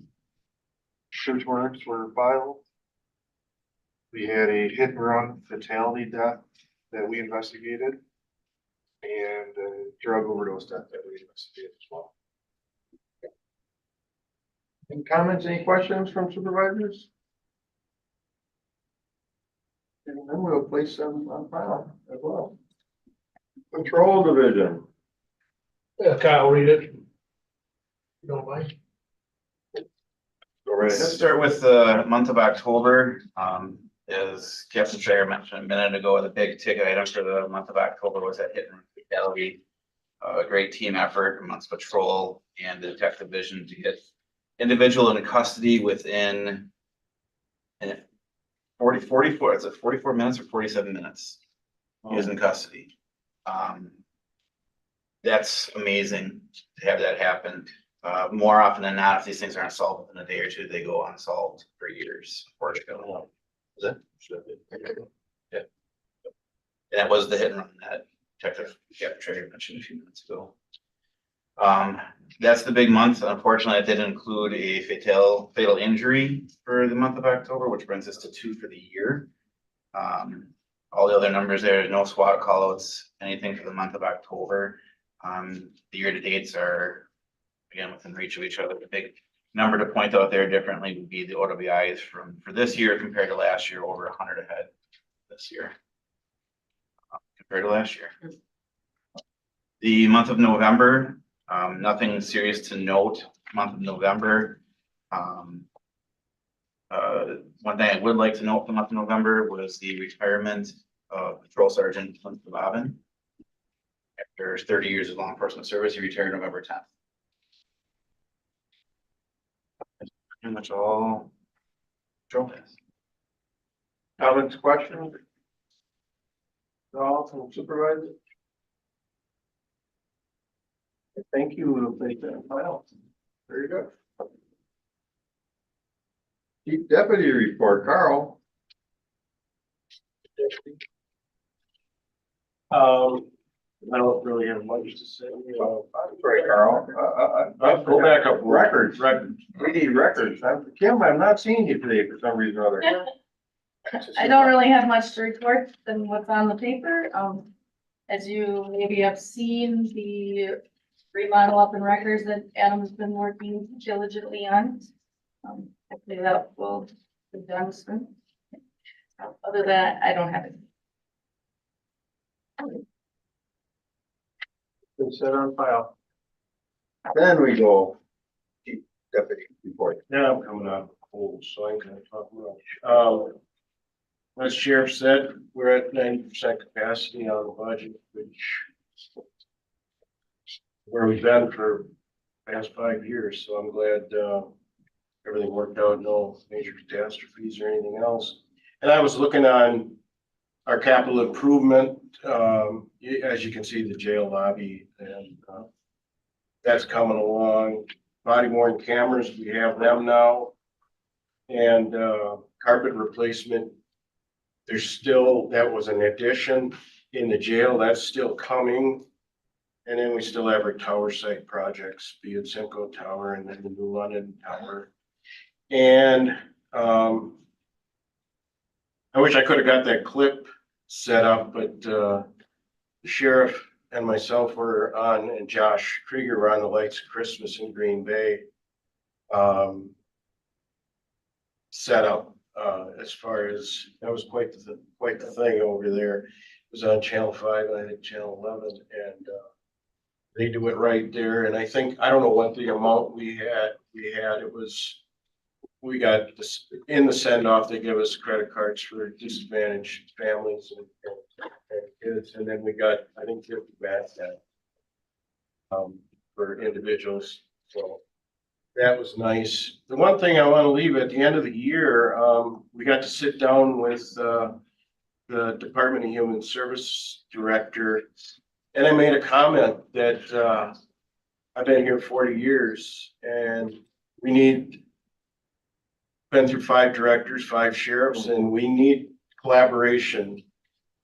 S12: search warrants were filed. We had a hit and run fatality death that we investigated, and a drug overdose death that we investigated as well.
S3: Any comments, any questions from supervisors? And then we'll place them on file as well. Patrol division.
S7: Yeah, Kyle, read it. You don't mind?
S3: Go right
S10: Let's
S3: ahead.
S10: start with the month of October. As Captain Traeger mentioned a minute ago, the big ticket item for the month of October was that hit and run fatality. A great team effort amongst patrol and the detective division to get individual into custody within And 44, is it 44 minutes or 47 minutes? He was in custody. That's amazing to have that happen. More often than not, if these things aren't solved within a day or two, they go unsolved for years. Unfortunately. Is it? Yeah. And that was the hit and run that Detective Trader mentioned a few minutes ago. That's the big month. Unfortunately, it did include a fatal injury for the month of October, which brings us to 2 for the year. All the other numbers there, no SWAT callouts, anything for the month of October. The year-to-dates are, again, within reach of each other. The big number to point out there differently would be the OWIs for this year compared to last year, over 100 ahead this year. Compared to last year. The month of November, nothing serious to note. Month of November. One thing I would like to note for the month of November was the retirement of Patrol Sergeant Clint Bobbin. After 30 years of law enforcement service, he retired November 10th. That's pretty much all. Joe has.
S3: Comments, questions? No, from supervisor? Thank you, we'll take that file. Very good. Chief Deputy report, Carl.
S12: I don't really have much to say.
S3: I'm sorry, Carl.
S12: Go back up.
S3: Records. We need records. Kim, I'm not seeing you today for some reason or other.
S2: I don't really have much to report than what's on the paper. As you maybe have seen, the remodel up in records that Adam's been working diligently on. Hopefully that will be done soon. Other than that, I don't have it.
S3: Been set on file. Then we go. Chief Deputy report.
S12: Now I'm coming out cold, so I ain't gonna talk much. As Sheriff said, we're at 90% capacity on the budget, which where we've been for the past 5 years, so I'm glad everything worked out, no major catastrophes or anything else. And I was looking on our capital improvement, as you can see, the jail lobby, and that's coming along. Body worn cameras, we have them now. And carpet replacement, there's still, that was an addition in the jail, that's still coming. And then we still have our tower site projects, be it Simcoe Tower and then the new London Tower. And I wish I could have got that clip set up, but the sheriff and myself were on, and Josh Krieger were on the Lights of Christmas in Green Bay. Set up as far as, that was quite the thing over there. It was on Channel 5, and I think Channel 11, and they do it right there. And I think, I don't know what the amount we had, it was, we got this in the send off, they give us credit cards for disadvantaged families and kids. And then we got, I think, 50 bags for individuals. So that was nice. The one thing I want to leave at the end of the year, we got to sit down with the Department of Human Service Director. And I made a comment that I've been here 40 years and we need, been through 5 directors, 5 sheriffs, and we need collaboration.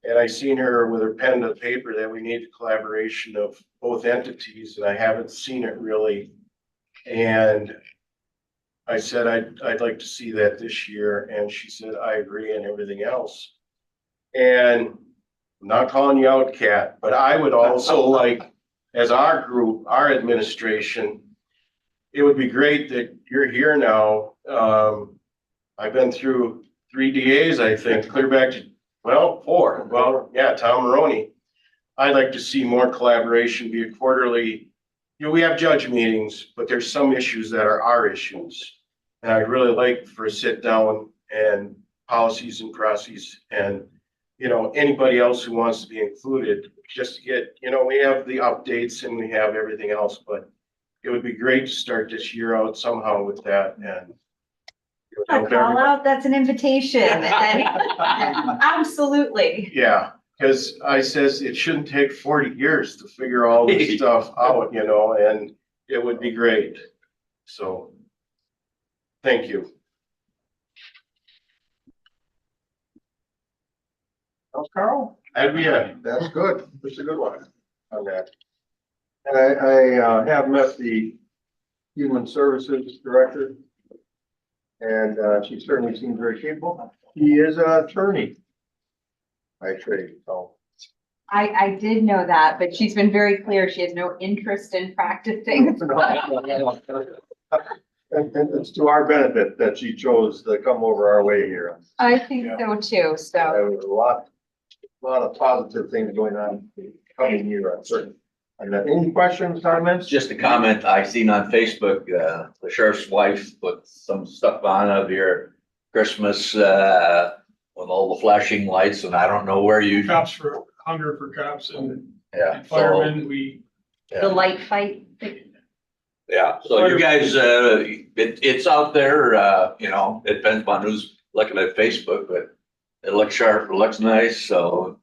S12: And I seen her with her pen to paper that we need the collaboration of both entities, and I haven't seen it really. And I said, I'd like to see that this year. And she said, I agree, and everything else. And I'm not calling you out, Kat, but I would also like, as our group, our administration, it would be great that you're here now. I've been through 3 DAs, I think, clear back to, well, 4. Well, yeah, Tom Maroney. I'd like to see more collaboration, be a quarterly. You know, we have judge meetings, but there's some issues that are our issues. And I'd really like for a sit down and policies and processes and, you know, anybody else who wants to be included, just to get, you know, we have the updates and we have everything else, but it would be great to start this year out somehow with that. And
S1: A call out, that's an invitation. Absolutely.
S3: Yeah, because I says it shouldn't take 40 years to figure all this stuff out, you know, and it would be great. So, thank you. Oh, Carl? That'd be it. That's good. That's a good one on that. And I have met the Human Services Director. And she certainly seems very capable. He is an attorney by trade, so.
S1: I did know that, but she's been very clear. She has no interest in practicing.
S3: And it's to our benefit that she chose to come over our way here.
S1: I think so too, so.
S3: There was a lot of positive things going on coming here, I'm certain. And any questions, comments?
S8: Just a comment I seen on Facebook, the sheriff's wife put some stuff on of your Christmas, with all the flashing lights, and I don't know where you,
S4: Cops for, hunger for cops and
S8: yeah. So,
S4: firemen, we,
S1: The light fight.
S8: yeah, so you guys, it's out there, you know, it depends on who's looking at Facebook, but it looks sharp, it looks nice, so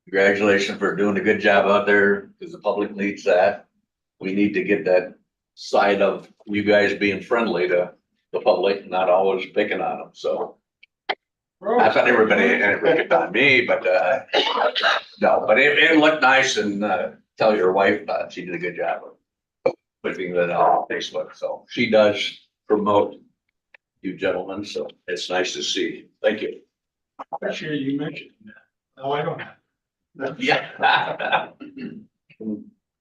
S8: congratulations for doing a good job out there, because the public needs that. We need to get that side of you guys being friendly to the public, not always picking on them, so. I thought everybody picked on me, but, no, but it looked nice, and, tell your wife, she did a good job of putting that on Facebook, so she does promote you gentlemen, so it's nice to see. Thank you.
S4: appreciate you mentioning that. No, I don't have.
S8: Yeah.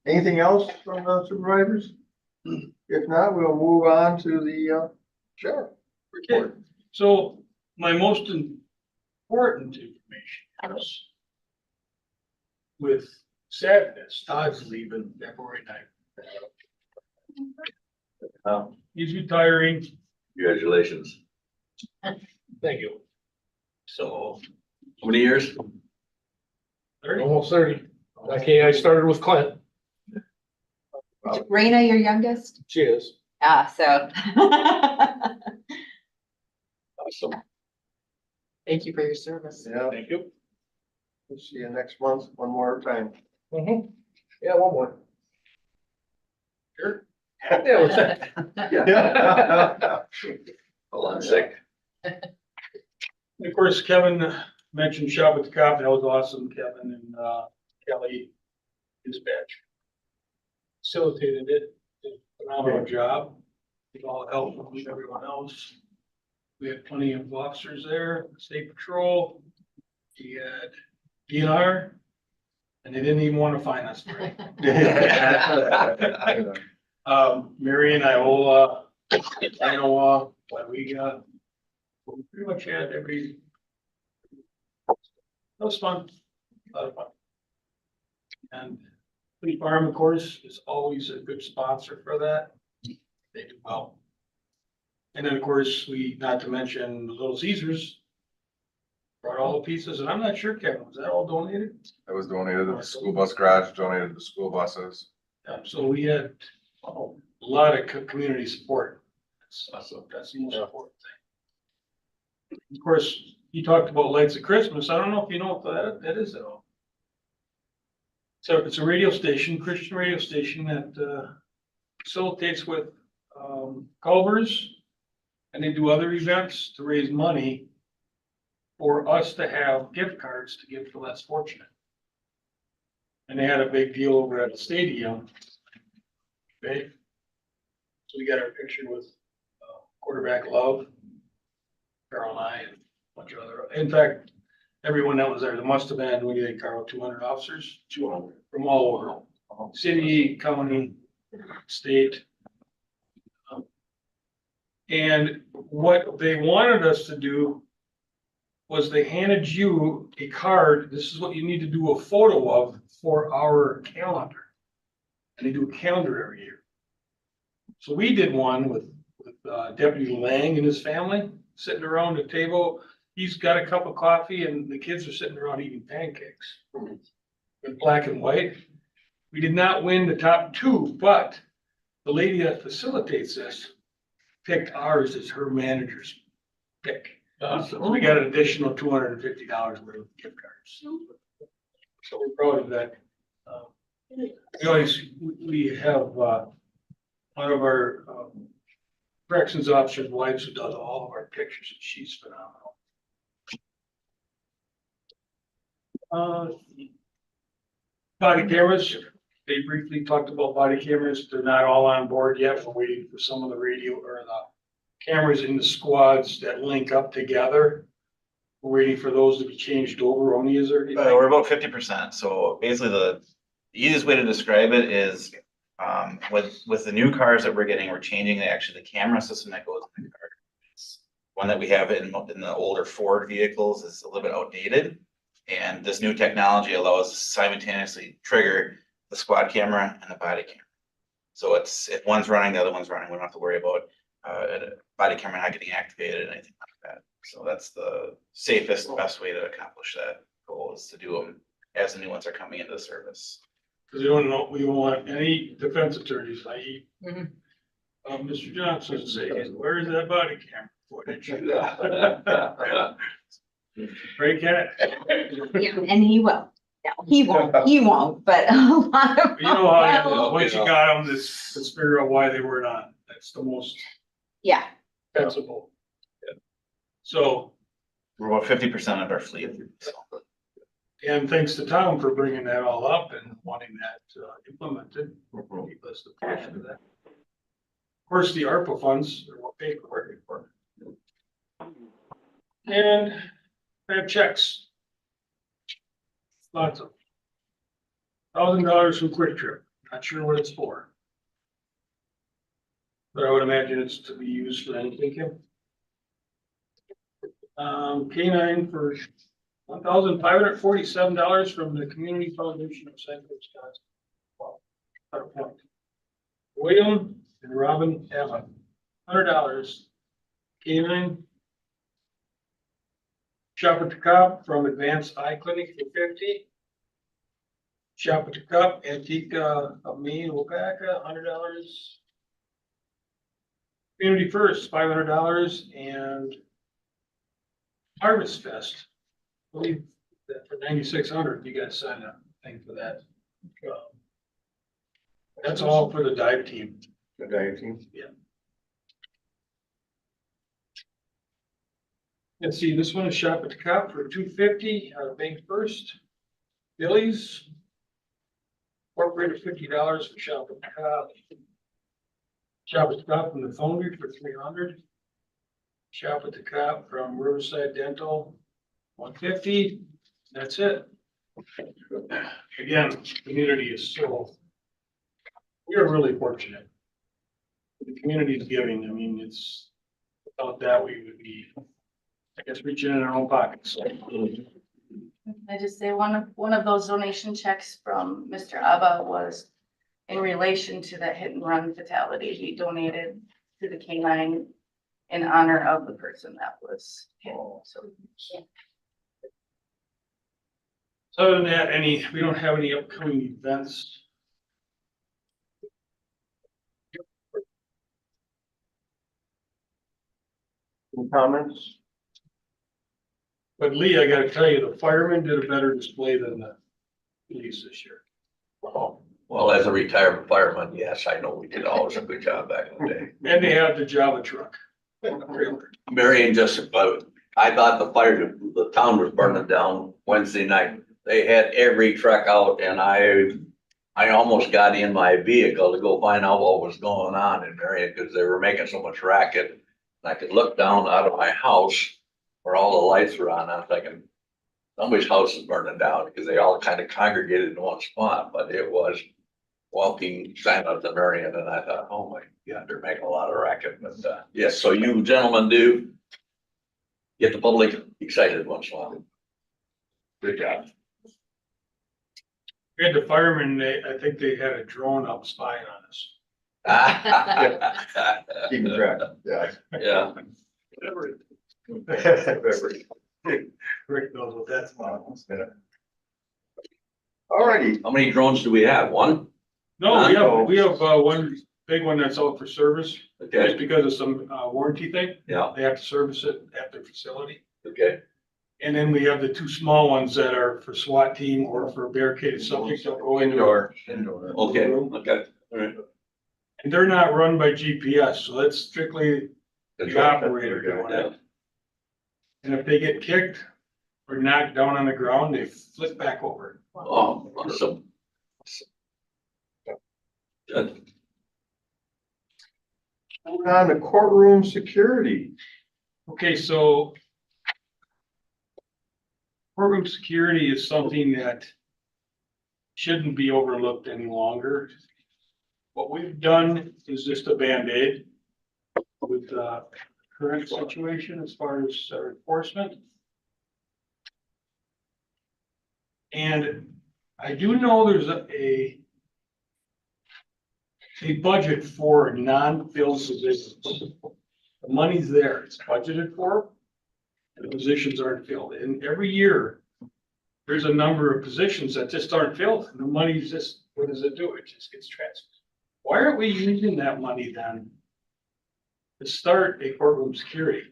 S3: Anything else from the supervisors? If not, we'll move on to the sheriff report.
S4: So my most important information is with sadness, Todd's leaving February 9th. He's retiring.
S8: Congratulations.
S4: Thank you.
S8: So, how many years?
S4: 30.
S7: Almost 30. Okay, I started with Clint.
S1: Raina, your youngest?
S7: She is.
S1: Ah, so.
S8: Awesome.
S13: Thank you for your service.
S3: Yeah,
S4: Thank you.
S3: we'll see you next month, one more time.
S7: Yeah, one more.
S4: Sure.
S7: Yeah, what's that?
S8: Hold on a sec.
S4: And of course, Kevin mentioned Shop at the Cop. That was awesome. Kevin and Kelly Dispatch facilitated it. Did a phenomenal job. With all the help from everyone else. We had plenty of officers there, state patrol. We had DNR, and they didn't even want to find us. Marion, Iola, Iowa, Waukega. We pretty much had every. That was fun, a lot of fun. And Police Farm, of course, is always a good sponsor for that. They do well. And then, of course, not to mention Little Caesars brought all the pieces, and I'm not sure, Kevin, was that all donated?
S11: It was donated to the school bus garage, donated to school buses.
S4: Yeah, so we had a lot of community support. That's the most important thing. Of course, you talked about lights of Christmas. I don't know if you know what that is at all. So it's a radio station, Christian radio station that facilitates with Culvers, and they do other events to raise money for us to have gift cards to give to less fortunate. And they had a big deal over at the stadium. Okay. So we got our picture with quarterback Love, Carl and I, and a bunch of other, in fact, everyone that was there, there must have been, what do you think, Carl, 200 officers? 200 from all over, city, county, state. And what they wanted us to do was they handed you a card. This is what you need to do a photo of for our calendar. And they do a calendar every year. So we did one with Deputy Lang and his family sitting around the table. He's got a cup of coffee and the kids are sitting around eating pancakes in black and white. We did not win the top two, but the lady that facilitates this picked ours as her manager's pick.
S8: Awesome.
S4: We got an additional $250 worth of gift cards. So we're proud of that. We have, one of our, corrections officer's wives who does all of our pictures, and she's phenomenal. Body cameras, they briefly talked about body cameras. They're not all on board yet. We're waiting for some of the radio or the cameras in the squads that link up together. We're waiting for those to be changed over. Only is there?
S10: We're about 50%. So basically the easiest way to describe it is, with the new cars that we're getting, we're changing the camera system that goes in the car. One that we have in the older Ford vehicles is a little bit outdated. And this new technology allows us to simultaneously trigger the squad camera and the body camera. So it's, if one's running, the other one's running. We don't have to worry about a body camera not getting activated or anything like that. So that's the safest, best way to accomplish that goal, is to do them as the new ones are coming into the service.
S4: Because we don't want any defense attorneys, i.e. Mr. Johnson, to say, where is that body camera footage? Right, Ken?
S1: Yeah, and he will. No, he won't, but a lot of.
S4: You know how it is.
S1: Well,
S4: Once you got them, let's figure out why they weren't on. That's the most
S1: yeah,
S4: sensible. So,
S10: We're about 50% of our fleet. So.
S4: and thanks to Tom for bringing that all up and wanting that implemented. Keep us to push for that. Of course, the ARPA funds are what paid for it. And I have checks. Lots of. $1,000 from Quick Trip. Not sure what it's for. But I would imagine it's to be used for anything. K9 for $1,547 from the Community Foundation of Central Wisconsin. Wow. What a point. William and Robin Allen, $100. K9. Shop at the Cop from Advanced Eye Clinic for $50. Shop at the Cup, Antique of Me in Waupaca, $100. Community First, $500, and Harvest Fest, I believe that for $9,600, you guys signed a thing for that. That's all for the dive team.
S3: The dive team.
S4: Yeah. Let's see, this one is Shop at the Cop for $250 out of Bank First. Billy's. Incorporated $50 for Shop at the Cop. Shop at the Cop from the Foundry for $300. Shop at the Cop from Riverside Dental, $150. That's it. Again, community is so, we are really fortunate. The community is giving. I mean, it's, without that, we would be, I guess, reaching in our own pockets. So.
S2: I just say one of those donation checks from Mr. Abba was in relation to that hit and run fatality. He donated to the K9 in honor of the person that was hit. So.
S4: So other than that, we don't have any upcoming events.
S3: Any comments?
S4: But Lee, I gotta tell you, the firemen did a better display than the police this year.
S8: Well, as a retired fireman, yes, I know we did always a good job back in the day.
S4: And they had the Java truck.
S8: Marion just about, I thought the town was burning down Wednesday night. They had every truck out and I almost got in my vehicle to go find out what was going on in Marion because they were making so much racket. And I could look down out of my house where all the lights were on. I'm thinking, somebody's house is burning down because they all kind of congregated in one spot, but it was walking sign up to Marion, and I thought, oh my God, they're making a lot of racket. But yes, so you gentlemen do get the public excited once in a while. Good job.
S4: We had the firemen, I think they had a drone up spying on us.
S3: Keeping track, yeah.
S8: Yeah.
S4: Rick knows what that's about.
S3: Alrighty,
S8: How many drones do we have? One?
S4: No, we have one big one that's out for service,
S8: Okay,
S4: just because of some warranty thing.
S8: yeah,
S4: They have to service it at their facility.
S8: okay,
S4: And then we have the two small ones that are for SWAT team or for barricaded subjects that go into.
S3: Indoor.
S8: okay, okay, all right.
S4: And they're not run by GPS, so that's strictly the operator doing
S8: Yeah.
S4: it. And if they get kicked or knocked down on the ground, they flip back over.
S8: Oh, awesome. Good.
S3: Moving on to courtroom security.
S4: Okay, so courtroom security is something that shouldn't be overlooked any longer. What we've done is just a Band-Aid with the current situation as far as enforcement. And I do know there's a budget for non-filled positions. The money's there, it's budgeted for, and the positions aren't filled. And every year, there's a number of positions that just aren't filled, and the money's just, what does it do? It just gets transferred. Why aren't we using that money then to start a courtroom security?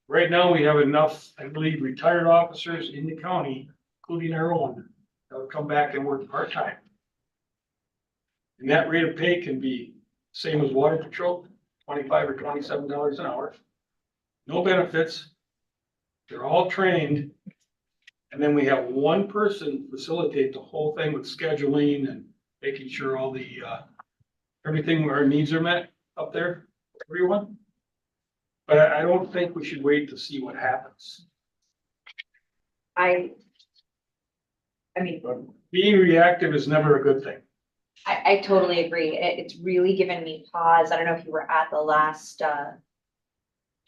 S4: Right now, we have enough, I believe, retired officers in the county, including our own, that will come back and work part-time. And that rate of pay can be same as water patrol, $25 or $27 an hour. No benefits. They're all trained. And then we have one person facilitate the whole thing with scheduling and making sure all the, everything, our needs are met up there, everyone. But I don't think we should wait to see what happens.
S1: I mean,
S4: Being reactive is never a good thing.
S1: I totally agree. It's really given me pause. I don't know if you were at the last, it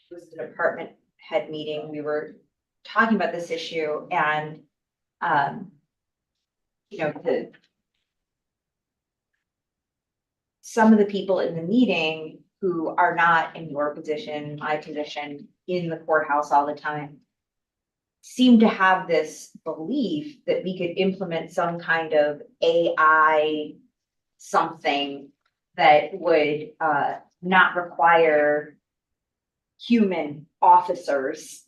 S1: was the department head meeting. We were talking about this issue and, you know, some of the people in the meeting who are not in your position, my position, in the courthouse all the time, seem to have this belief that we could implement some kind of AI something that would not require human officers.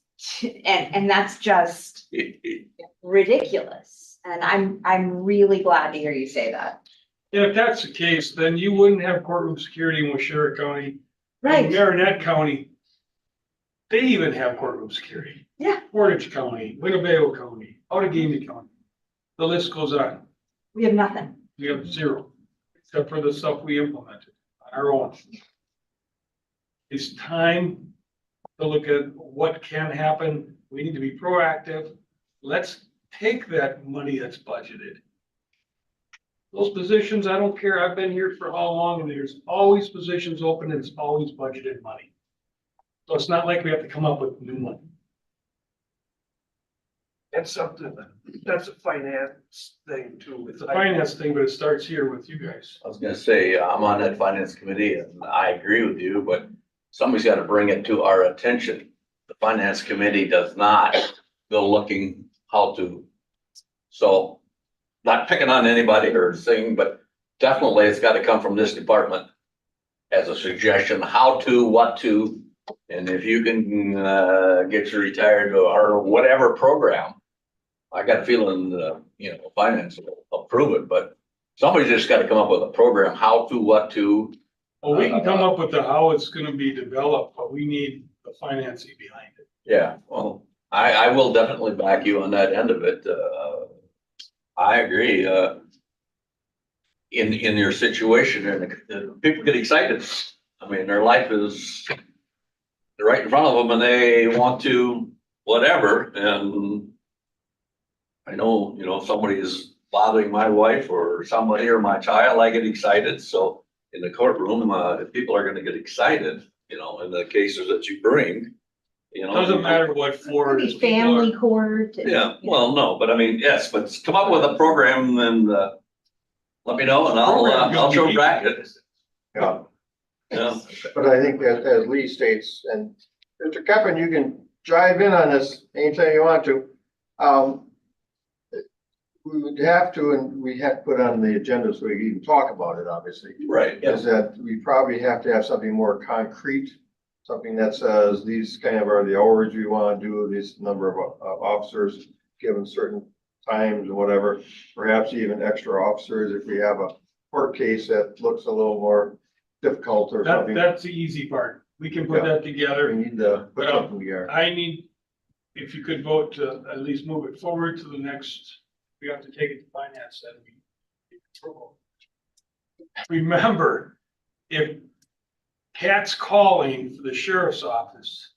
S1: And that's just ridiculous. And I'm really glad to hear you say that.
S4: And if that's the case, then you wouldn't have courtroom security in Waupaca County. In
S1: Right.
S4: Marinette County, they even have courtroom security.
S1: Yeah.
S4: Portage County, Winnebago County, Outagamie County. The list goes on.
S1: We have nothing.
S4: We have zero, except for the stuff we implemented on our own. It's time to look at what can happen. We need to be proactive. Let's take that money that's budgeted. Those positions, I don't care. I've been here for how long, and there's always positions open and it's always budgeted money. So it's not like we have to come up with new money.
S7: That's something, that's a finance thing too.
S4: It's a finance thing, but it starts here with you guys.
S8: I was gonna say, I'm on that finance committee and I agree with you, but somebody's gotta bring it to our attention. The finance committee does not go looking how to. So, not picking on anybody or saying, but definitely it's gotta come from this department as a suggestion, how to, what to, and if you can, get you retired or whatever program. I got a feeling, finance will approve it, but somebody's just gotta come up with a program, how to, what to.
S4: Well, we can come up with the how it's gonna be developed, but we need the financing behind it.
S8: Yeah, well, I will definitely back you on that end of it. I agree, in your situation, and people get excited. I mean, their life is right in front of them and they want to whatever, and I know, if somebody is bothering my wife or somebody or my child, I get excited. So in the courtroom, if people are gonna get excited, in the cases that you bring,
S4: Doesn't matter what for.
S1: Maybe family court.
S8: Yeah, well, no, but I mean, yes, but come up with a program and, let me know and I'll show back it.
S3: Yeah,
S8: Yeah,
S3: but I think as Lee states, and Mr. Keppen, you can drive in on this anytime you want to. we would have to, and we have to put on the agenda so we can even talk about it, obviously.
S8: Right,
S3: Is that we probably have to have something more concrete, something that says these kind of are the hours we want to do, this number of officers given certain times or whatever. Perhaps even extra officers if we have a court case that looks a little more difficult or something.
S4: That's the easy part. We can put that
S3: We
S4: together.
S3: need to put
S4: Well,
S3: something together.
S4: I need, if you could vote to at least move it forward to the next, we have to take it to finance, then we. Remember, if Pat's calling for the sheriff's office,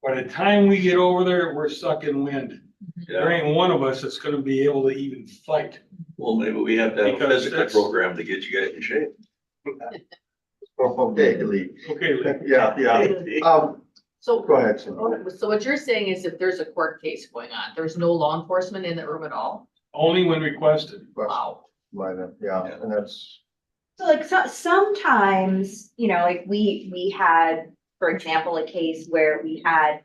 S4: by the time we get over there, we're sucking wind. There ain't one of us that's gonna be able to even fight.
S8: Well, maybe we have to have a
S4: Because
S8: physical
S4: that's-
S8: program to get you guys in shape.
S3: Okay, Lee.
S4: Okay, Lee.
S3: Yeah.
S13: So,
S3: Go ahead, Cindy.
S13: so what you're saying is if there's a court case going on, there's no law enforcement in the room at all?
S4: Only when requested.
S13: Wow.
S3: By them, yeah, and that's,
S1: So like sometimes, you know, like we had, for example, a case where we had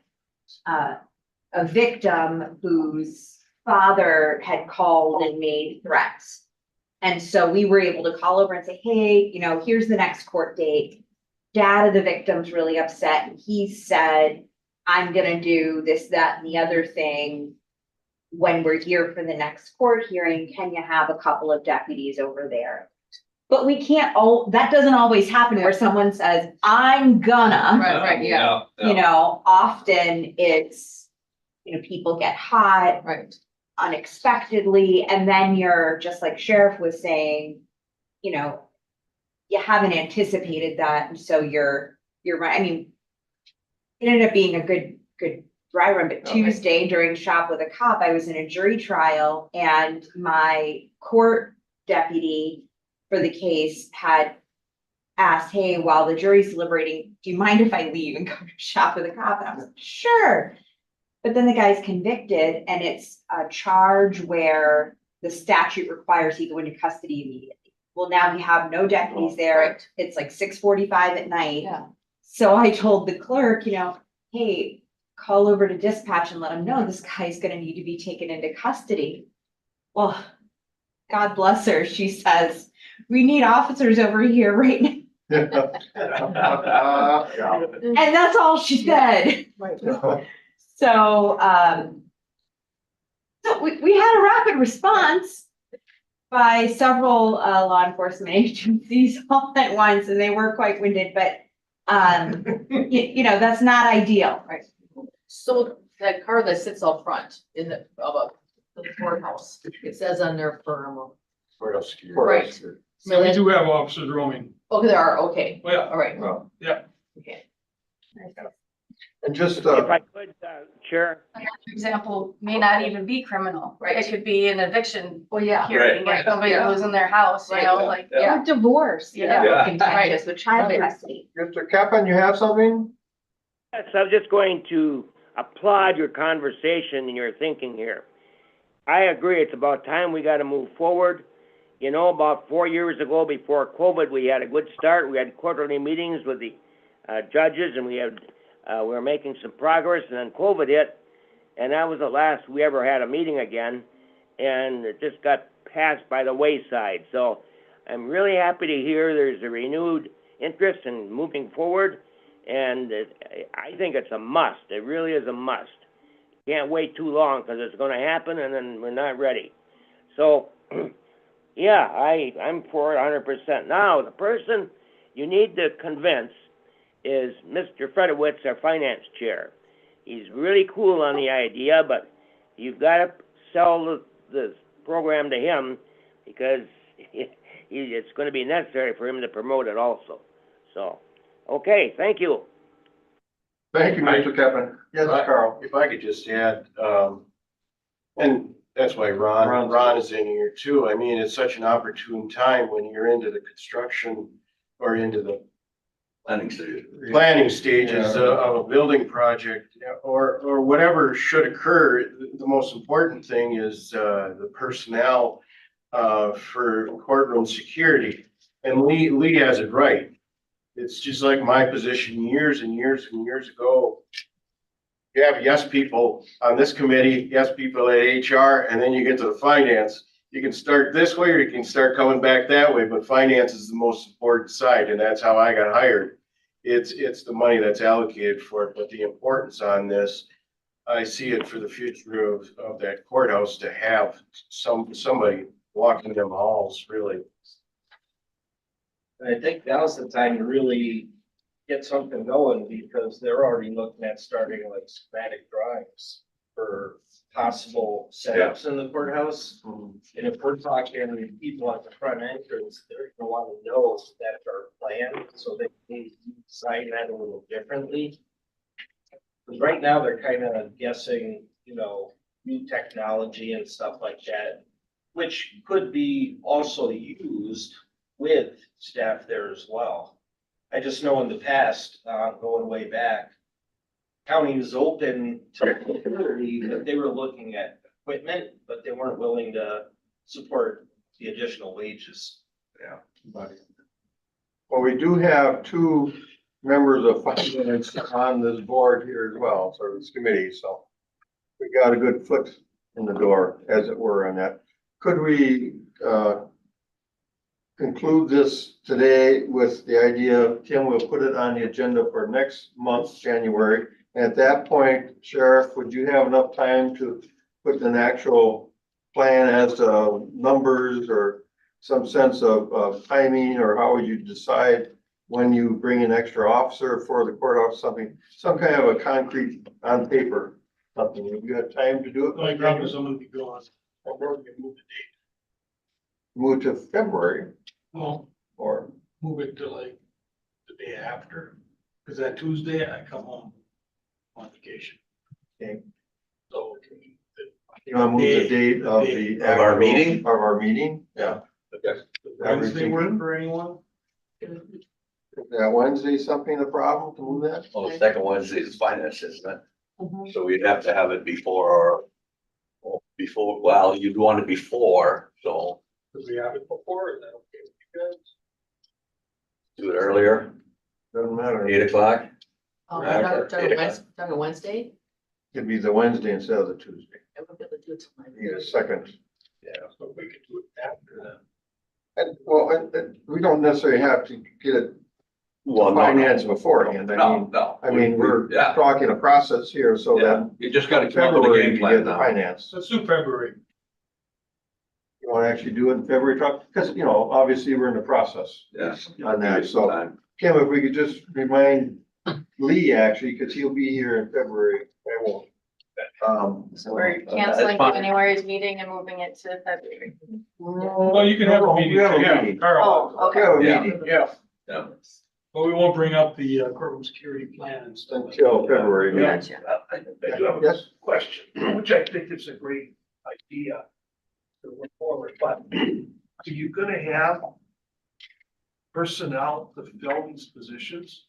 S1: a victim whose father had called and made threats. And so we were able to call over and say, hey, you know, here's the next court date. Dad of the victim's really upset and he said, I'm gonna do this, that, and the other thing. When we're here for the next court hearing, can you have a couple of deputies over there? But we can't, that doesn't always happen where someone says, I'm gonna.
S13: Right, yeah.
S1: You know, often it's, you know, people get hot
S13: Right.
S1: unexpectedly, and then you're, just like Sheriff was saying, you know, you haven't anticipated that, and so you're right. I mean, it ended up being a good dry run, but Tuesday during Shop with a Cop, I was in a jury trial, and my court deputy for the case had asked, hey, while the jury's deliberating, do you mind if I leave and go to Shop with a Cop? And I was like, sure. But then the guy's convicted, and it's a charge where the statute requires he go into custody immediately. Well, now we have no deputies there.
S13: Right.
S1: It's like 6:45 at night.
S13: Yeah.
S1: So I told the clerk, you know, hey, call over to dispatch and let them know this guy's gonna need to be taken into custody. Well, God bless her. She says, we need officers over here right now.
S3: yeah.
S1: And that's all she said.
S13: Right.
S1: So, so we had a rapid response by several law enforcement agencies all at once, and they were quite winded, but you know, that's not ideal.
S13: Right. So that car that sits out front in the, of the courthouse, it says on there for, right.
S4: So we do have officers roaming.
S13: Okay, there are, okay,
S4: Well, yeah,
S13: all right,
S3: Well,
S13: okay.
S3: and just,
S6: If I could, Chair,
S2: For example, may not even be criminal.
S13: Right.
S2: It could be an eviction
S13: Well, yeah.
S2: hearing,
S13: Right,
S2: if somebody
S13: yeah.
S2: losing their house, you
S13: Right,
S2: know,
S13: yeah.
S2: like,
S1: Or divorce, you know,
S8: Yeah.
S1: contentious with child custody.
S3: Mr. Kaplan, you have something?
S6: yes, I'm just going to applaud your conversation and your thinking here. I agree, it's about time we gotta move forward. You know, about 4 years ago, before COVID, we had a good start. We had quarterly meetings with the judges, and we were making some progress, and then COVID hit, and that was the last we ever had a meeting again, and it just got passed by the wayside. So I'm really happy to hear there's a renewed interest in moving forward, and I think it's a must. It really is a must. Can't wait too long, because it's gonna happen, and then we're not ready. So, yeah, I'm for it 100%. Now, the person you need to convince is Mr. Fredowitz, our finance chair. He's really cool on the idea, but you've got to sell the program to him, because it's going to be necessary for him to promote it also. So, okay, thank you.
S3: Thank you, Mr. Kaplan. Yes, Carl.
S14: If I could just add, and that's why Ron is in here too. I mean, it's such an opportune time when you're into the construction or into the planning stages of a building project or whatever should occur. The most important thing is the personnel for courtroom security. And Lee has it right. It's just like my position years and years and years ago. you have yes people on this committee, yes people at HR, and then you get to the finance. You can start this way or you can start coming back that way, but finance is the most important side, and that's how I got hired. It's the money that's allocated for it, but the importance on this, I see it for the future of that courthouse to have somebody walking them halls, really.
S15: I think now's the time to really get something going because they're already looking at starting like schematic drawings for possible setups in the courthouse. And if we're talking people at the front entrance, they're gonna want to know that's our plan, so they can design that a little differently. Because right now they're kind of guessing, you know, new technology and stuff like that, which could be also used with staff there as well. I just know in the past, going way back, county was open to, but they were looking at equipment, but they weren't willing to support the additional wages.
S3: Yeah. Well, we do have two members of finance on this board here as well, so this committee, so we got a good foot in the door, as it were, on that. Could we, conclude this today with the idea, Kim, we'll put it on the agenda for next month, January. And at that point, Sheriff, would you have enough time to put an actual plan as to numbers or some sense of timing, or how would you decide when you bring an extra officer for the courthouse, something, some kind of a concrete on paper, something? Have you got time to do it?
S7: Like, probably someone could go on, or we can move the date.
S3: Move to February
S7: Well,
S3: or?
S7: move it to like the day after, because that Tuesday I come home on vacation.
S3: Okay.
S7: So.
S3: You want to move the date of the.
S8: Of our meeting?
S3: Of our meeting, yeah.
S7: Okay. Wednesday work for anyone?
S3: Yeah, Wednesday, something a problem to move that?
S8: Well, the second Wednesday is finance, isn't it? So we'd have to have it before, well, you'd want it before, so
S7: Could we have it before, is that okay with you guys?
S8: do it earlier,
S3: Doesn't matter.
S8: 8 o'clock.
S13: Oh,
S8: After
S13: talking
S8: 8
S13: Wednesday, Wednesday?
S3: It'd be the Wednesday instead of the Tuesday.
S13: I won't be able to do it till my.
S3: Need a second.
S7: Yeah, so we could do it after that.
S3: And well, we don't necessarily have to get it
S8: Well, no,
S3: finance beforehand.
S8: no.
S3: I mean, we're
S8: Yeah,
S3: talking a process here, so
S8: yeah,
S3: that
S8: you just gotta come up with a
S3: February
S8: game
S3: you
S8: plan
S3: get the
S8: now.
S3: finance.
S7: Let's do February.
S3: You want to actually do it in February, because, you know, obviously we're in the process
S8: Yes.
S3: on that, so. Kim, if we could just remind Lee, actually, because he'll be here in February, I won't.
S2: So we're
S8: that's
S2: canceling
S8: fine.
S2: January's meeting and moving it to February.
S7: Well, you can have a meeting.
S3: We have a
S7: Yeah,
S3: meeting.
S7: Carl.
S2: Oh,
S3: We have a
S8: Yeah.
S3: meeting
S7: Yeah,
S8: Yeah.
S7: but we won't bring up the courtroom security plan and stuff.
S3: until February. meeting.
S2: Gotcha.
S15: I do have a
S3: Yes,
S15: question, which I think is a great idea to look forward, but are you gonna have personnel to fill these positions?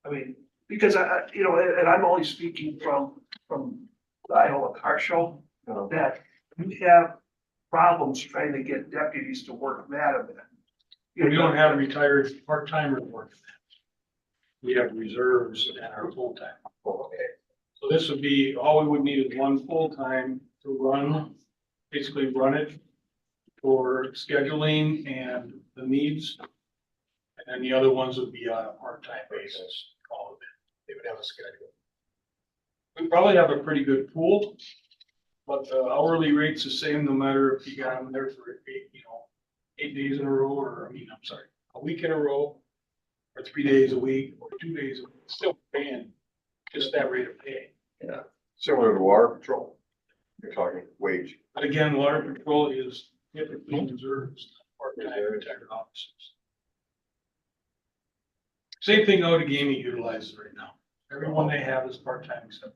S15: I mean, because you know, and I'm only speaking from the Iowa Car Show, that you have problems trying to get deputies to work that event.
S7: We don't have retired part-timers working. We have reserves and our full-time.
S3: okay.
S7: So this would be, all we would need is one full-time to run, basically run it for scheduling and the needs. And then the other ones would be on a part-time basis, all of it. They would have a schedule. We probably have a pretty good pool, but the hourly rate's the same no matter if you got them there for 8 days in a row, or, a week in a row, or 3 days a week, or 2 days, a week. Still paying just that rate of pay.
S3: Yeah, similar to water patrol. You're talking wage.
S7: But again, water patrol is typically reserves, part-time retired officers. Same thing Outagamie utilizes right now. Everyone they have is part-time except.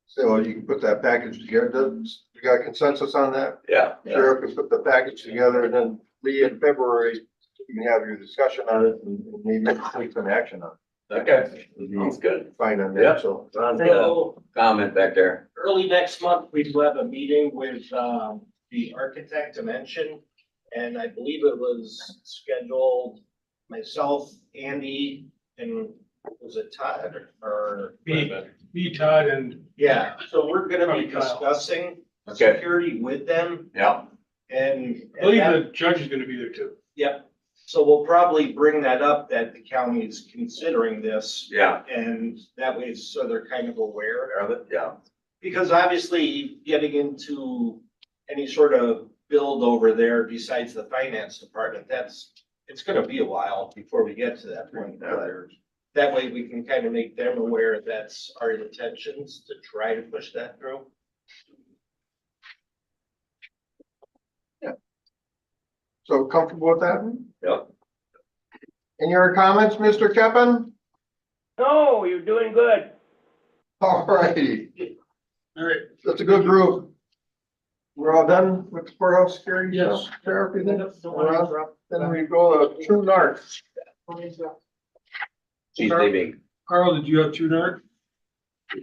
S3: So you can put that package together. You got consensus on that?
S8: Yeah.
S3: Sheriff can put the package together, and then Lee, in February, you can have your discussion on it and maybe take some action on it.
S8: Okay, sounds good.
S3: Fine on
S8: Yeah.
S3: that, so.
S15: So
S8: Comment back there.
S15: early next month, we will have a meeting with the architect Dimension. And I believe it was scheduled myself, Andy, and was it Todd or?
S7: Me, Todd, and
S15: Yeah, so we're gonna
S7: Probably
S15: be
S7: Kyle.
S15: discussing
S8: Okay.
S15: security with them
S8: Yeah,
S15: and.
S7: I believe the judge is gonna be there too.
S15: Yep, so we'll probably bring that up that the county is considering this.
S8: yeah,
S15: And that way, so they're kind of aware.
S8: yeah.
S15: Because obviously, getting into any sort of build over there besides the finance department, it's gonna be a while before we get to that point. But that way we can kind of make them aware that's our intentions to try to push that through.
S3: So comfortable with that?
S8: Yep.
S3: Any other comments, Mr. Keppen?
S6: No, you're doing good.
S3: All righty,
S7: All right.
S3: that's a good group. We're all done with the courthouse security?
S7: Yes.
S3: stuff? Sheriff, you think? We're on. Then we go to True North.
S8: She's leaving.
S7: Carl, did you have two narc?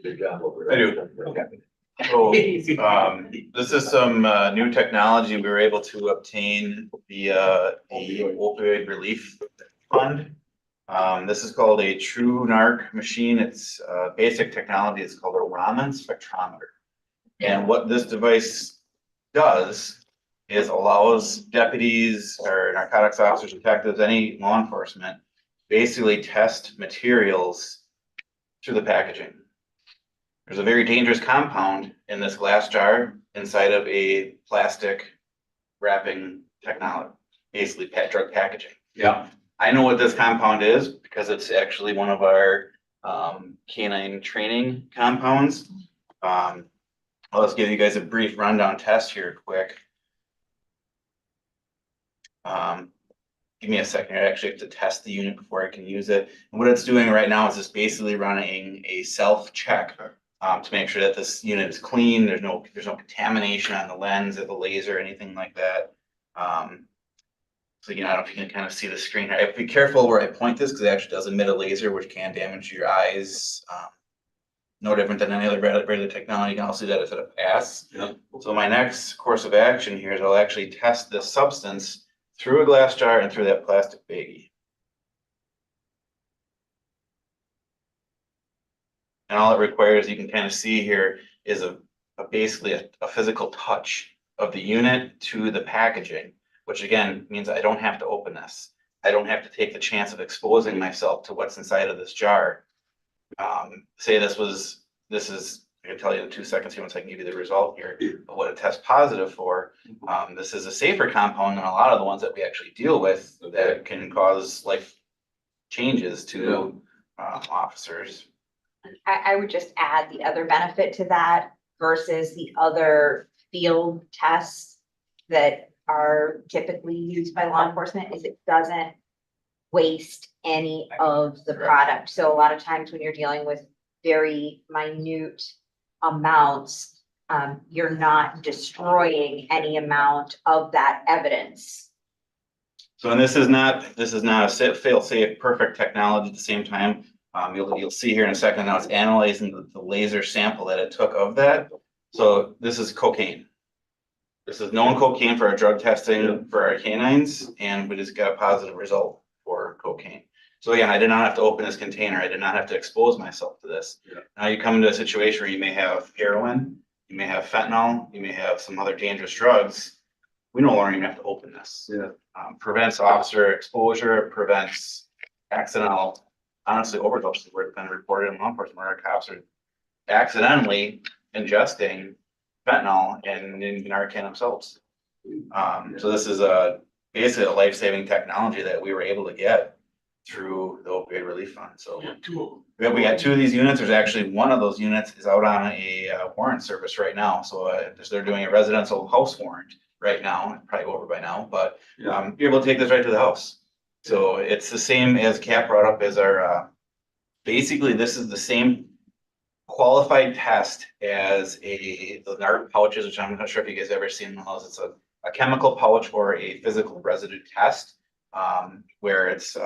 S8: Good job over
S11: I
S8: there.
S11: do. So, this is some, new technology we were able to obtain via the opioid relief fund. This is called a True Narc machine. It's, basic technology. It's called a Raman spectrometer. And what this device does is allows deputies or narcotics officers, detectives, any law enforcement, basically test materials through the packaging. There's a very dangerous compound in this glass jar inside of a plastic wrapping technology, basically drug packaging.
S8: Yeah,
S11: I know what this compound is because it's actually one of our canine training compounds. I'll just give you guys a brief rundown test here quick. Give me a second. I actually have to test the unit before I can use it. And what it's doing right now is it's basically running a self-check to make sure that this unit is clean. There's no contamination on the lens or the laser or anything like that. So again, I don't know if you can kind of see the screen. I have to be careful where I point this because it actually does emit a laser, which can damage your eyes. No different than any other regular technology. You can also see that it's at a pass.
S8: Yeah.
S11: So my next course of action here is I'll actually test this substance through a glass jar and through that plastic baggie. And all it requires, you can kind of see here, is basically a physical touch of the unit to the packaging, which again means I don't have to open this. I don't have to take the chance of exposing myself to what's inside of this jar. Say this is, I can tell you in 2 seconds here once I can give you the result here, but what it tests positive for. This is a safer compound than a lot of the ones that we actually deal with that can cause life changes to officers.
S1: I would just add the other benefit to that versus the other field tests that are typically used by law enforcement is it doesn't waste any of the product. So a lot of times when you're dealing with very minute amounts, you're not destroying any amount of that evidence.
S11: So, and this is not a fail-safe perfect technology at the same time. You'll see here in a second, now it's analyzing the laser sample that it took of that. So this is cocaine. This is known cocaine for our drug testing for our canines, and we just got a positive result for cocaine. So again, I did not have to open this container. I did not have to expose myself to this.
S8: Yeah.
S11: Now you come into a situation where you may have heroin, you may have fentanyl, you may have some other dangerous drugs. We no longer even have to open this.
S8: Yeah.
S11: Prevents officer exposure, prevents accidental, honestly, overdoses where it's been reported in law enforcement where our cops are accidentally ingesting fentanyl and in Narcan themselves. So this is basically a life-saving technology that we were able to get through the opioid relief fund. So we got 2 of these units. There's actually one of those units is out on a warrant service right now. So they're doing a residential house warrant right now, probably over by now, but you're able to take this right to the house. So it's the same as Cap brought up as our, basically this is the same qualified test as the NARC pouches, which I'm not sure if you guys ever seen one of those. It's a chemical pouch or a physical residue test, where it's,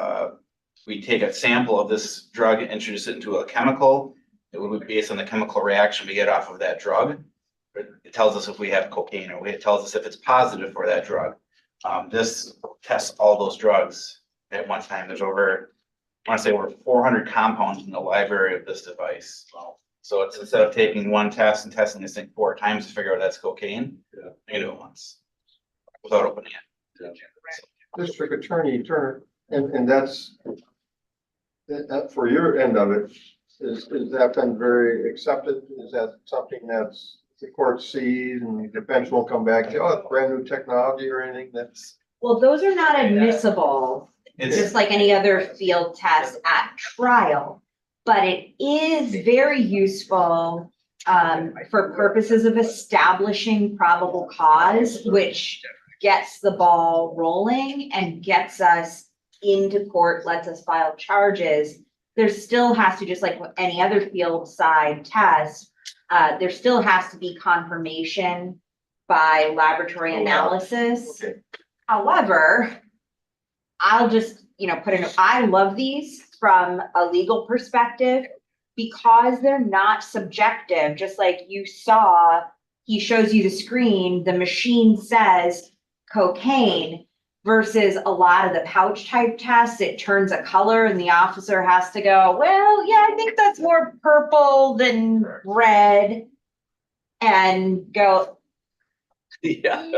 S11: we take a sample of this drug, introduce it into a chemical. It would be based on the chemical reaction we get off of that drug. It tells us if we have cocaine, or it tells us if it's positive for that drug. This tests all those drugs at one time. There's over
S10: I want to say over 400 compounds in the library of this device. So it's instead of taking one test and testing this thing 4 times to figure out that's cocaine, you can do it once without opening it.
S3: District Attorney Turner, and that's that for your end of it, is that been very accepted? Is that something that's the court sees and the defense won't come back, and say, oh, it's brand new technology or anything that's?
S1: Well, those are not admissible,
S10: It's
S1: just like any other field test at trial. But it is very useful for purposes of establishing probable cause, which gets the ball rolling and gets us into court, lets us file charges. There still has to, just like any other field side test, there still has to be confirmation by laboratory analysis.
S3: Okay.
S1: However, I'll just, put in, I love these from a legal perspective because they're not subjective. Just like you saw, he shows you the screen, the machine says cocaine, versus a lot of the pouch type tests, it turns a color and the officer has to go, well, yeah, I think that's more purple than red, and go,
S10: yeah.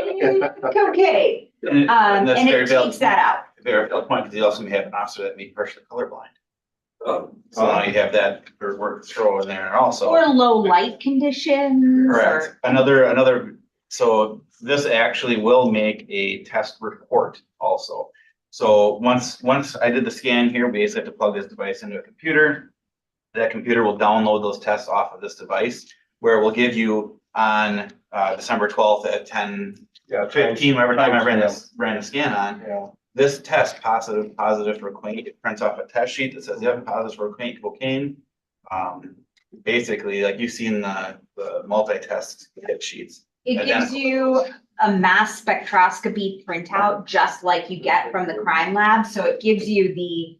S1: cocaine. And
S10: that's
S1: it
S10: very valid.
S1: takes that out.
S10: Very valid point, because you also may have an officer that may be partially colorblind. So now you have that work throw in there also.
S1: Or low light conditions.
S10: Correct. Another, so this actually will make a test report also. So once I did the scan here, we basically have to plug this device into a computer. That computer will download those tests off of this device, where it will give you on December 12th at 10:15, whatever time I ran the scan on.
S3: Yeah.
S10: This test positive for cocaine. It prints off a test sheet that says, yep, positive for cocaine. Basically, like you've seen the multi-test hit sheets.
S1: It gives you a mass spectroscopy printout, just like you get from the crime lab. So it gives you the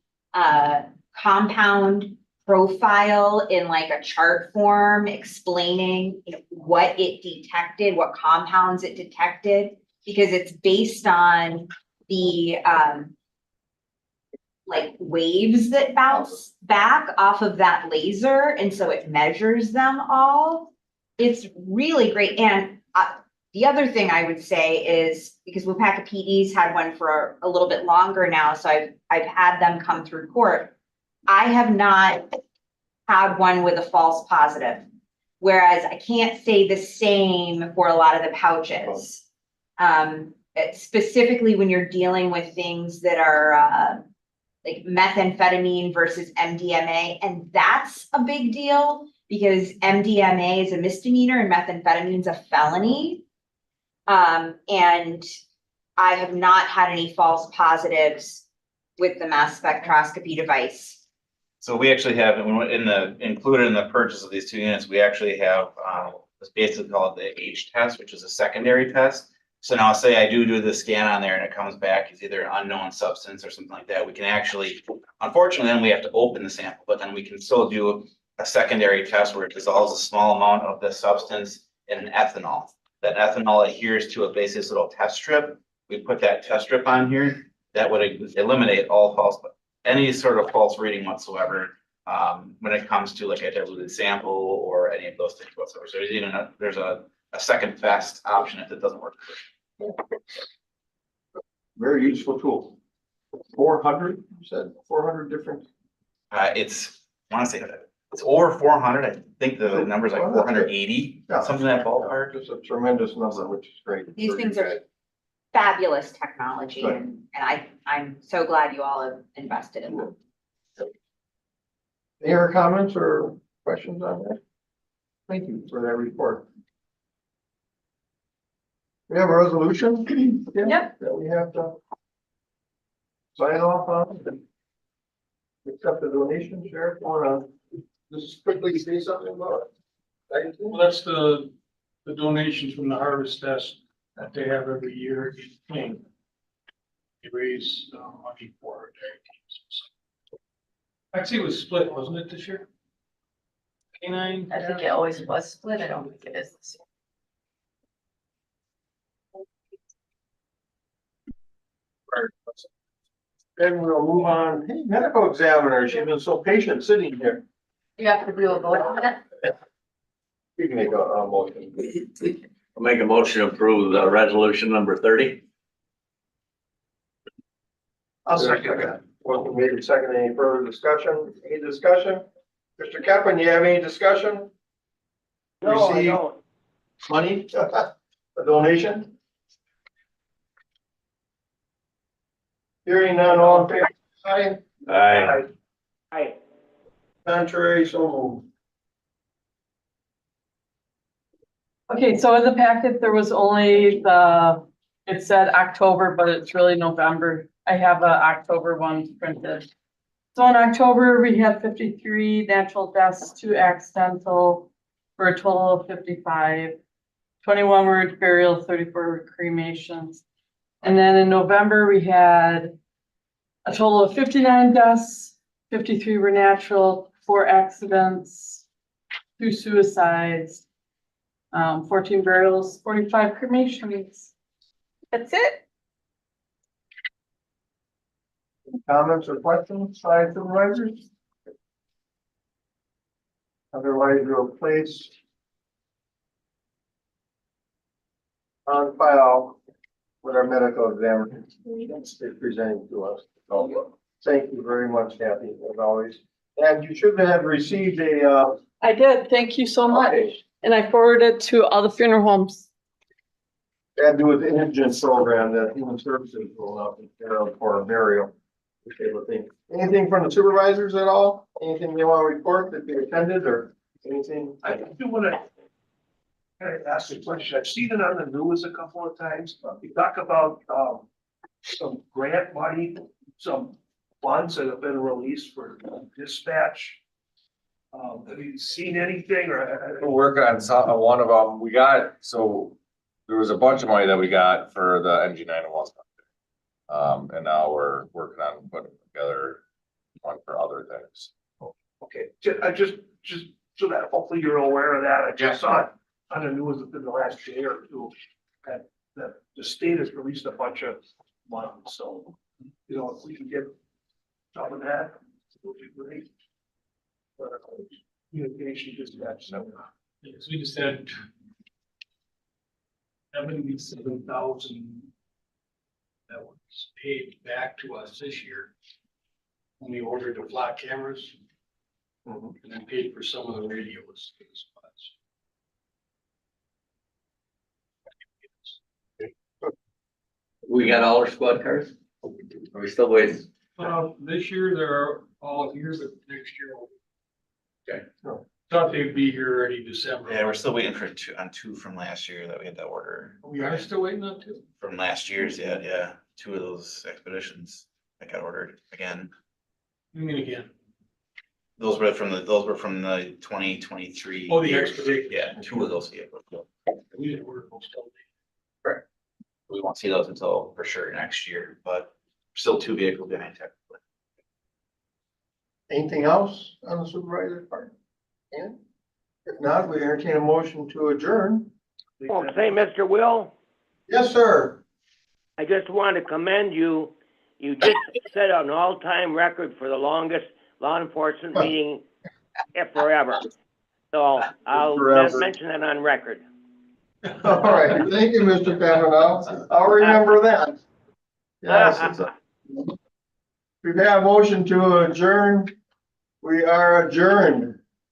S1: compound profile in like a chart form explaining what it detected, what compounds it detected, because it's based on the like waves that bounce back off of that laser. And so it measures them all. It's really great. And the other thing I would say is, because Waupaca PD's had one for a little bit longer now, so I've had them come through court. I have not had one with a false positive, whereas I can't say the same for a lot of the pouches. Specifically when you're dealing with things that are like methamphetamine versus MDMA, and that's a big deal because MDMA is a misdemeanor and methamphetamine is a felony. And I have not had any false positives with the mass spectroscopy device.
S10: So we actually have, included in the purchase of these 2 units, we actually have, it's basically called the H test, which is a secondary test. So now say I do the scan on there and it comes back, it's either an unknown substance or something like that. We can actually, unfortunately, then we have to open the sample, but then we can still do a secondary test where it dissolves a small amount of the substance in an ethanol. That ethanol adheres to a basic little test strip. We put that test strip on here. That would eliminate all any sort of false reading whatsoever when it comes to like a diluted sample or any of those things whatsoever. So there's a second best option if it doesn't work.
S3: Very useful tool. 400, you said 400 different.
S10: It's, I want to say it's over 400. I think the number's like 480, something in that ballpark.
S3: It's a tremendous number, which is great.
S1: These things are fabulous technology, and I'm so glad you all have invested in them.
S3: Any other comments or questions on that? Thank you for that report. We have a resolution.
S1: Yep.
S3: That we have to sign off on. Accept the donation, Sheriff, or just quickly say something about it.
S7: Well, that's the donations from the harvest test that they have every year. They raise money for their teams. Actually, it was split, wasn't it, this year? Canine?
S13: I think it always was split. I don't think it is this year.
S3: Then we'll move on. Hey, medical examiner, she's been so patient sitting here.
S13: You have to do a vote on that?
S3: You can make a motion.
S8: I'll make a motion to approve the resolution number 30.
S3: I'll second that. Motion made and seconded. Any further discussion? Any discussion? Mr. Kaplan, you have any discussion?
S6: No, I
S3: Receive
S6: don't.
S3: money, a donation? Hearing none, all in favor? Aye.
S8: Aye.
S6: Aye.
S3: Contrary, so moved.
S16: Okay, so in the packet, there was only it said October, but it's really November. I have a October one printed. So in October, we had 53 natural deaths, 2 accidental, for a total of 55. 21 were burial, 34 were cremations. And then in November, we had a total of 59 deaths, 53 were natural, 4 accidents, 2 suicides, 14 burials, 45 cremations. That's it.
S3: Comments or questions by supervisors? Otherwise, we'll place on file with our medical examiner presenting to us. So, thank you very much, Kathy, as always. And you should have received a,
S16: I did. Thank you so much. And I forwarded it to all the funeral homes.
S3: had to do with the indigent program that Human Services will help take care of for burial. Anything from the supervisors at all? Anything they want to report that they attended or anything?
S5: I do wanna kind of ask a question. I've seen it on the news a couple of times. You talk about, some grant money, some funds that have been released for dispatch. Have you seen anything
S11: We're
S5: or?
S11: working on some, on one of them. We got, so there was a bunch of money that we got for the MG 911. And now we're working on putting together one for other things.
S5: Okay, I just so that hopefully you're aware of that. I
S11: Yeah.
S5: just saw it on the news within the last day or two. That the state has released a bunch of money, so, you know, if we can get some of that, it would be great. For communication dispatch, so.
S7: Yes, we just had 77,000 that was paid back to us this year when we ordered the flat cameras. And then paid for some of the radios in the spots.
S8: We got all our squad cars? Are we still waiting?
S7: This year they're all here, but next year.
S8: Okay.
S7: Thought they'd be here already December.
S10: Yeah, we're still waiting for two from last year that we had to order.
S7: We are still waiting on two?
S10: From last year's, yeah, 2 of those expeditions that got ordered again.
S7: You mean again?
S10: Those were from the 2023.
S7: Oh, the expedition.
S10: Yeah, 2 of those vehicles.
S7: We didn't order those till
S10: Correct. We won't see those until for sure next year, but still 2 vehicles behind technically.
S3: Anything else on the supervisor's part? And if not, we entertain a motion to adjourn.
S6: Oh, say, Mr. Will,
S3: Yes, sir.
S6: I just want to commend you. You just set an all-time record for the longest law enforcement meeting forever. So I'll
S3: Forever.
S6: mention that on record.
S3: All right, thank you, Mr. Kavanaugh. I'll remember that. Yes. We've had a motion to adjourn. We are adjourned.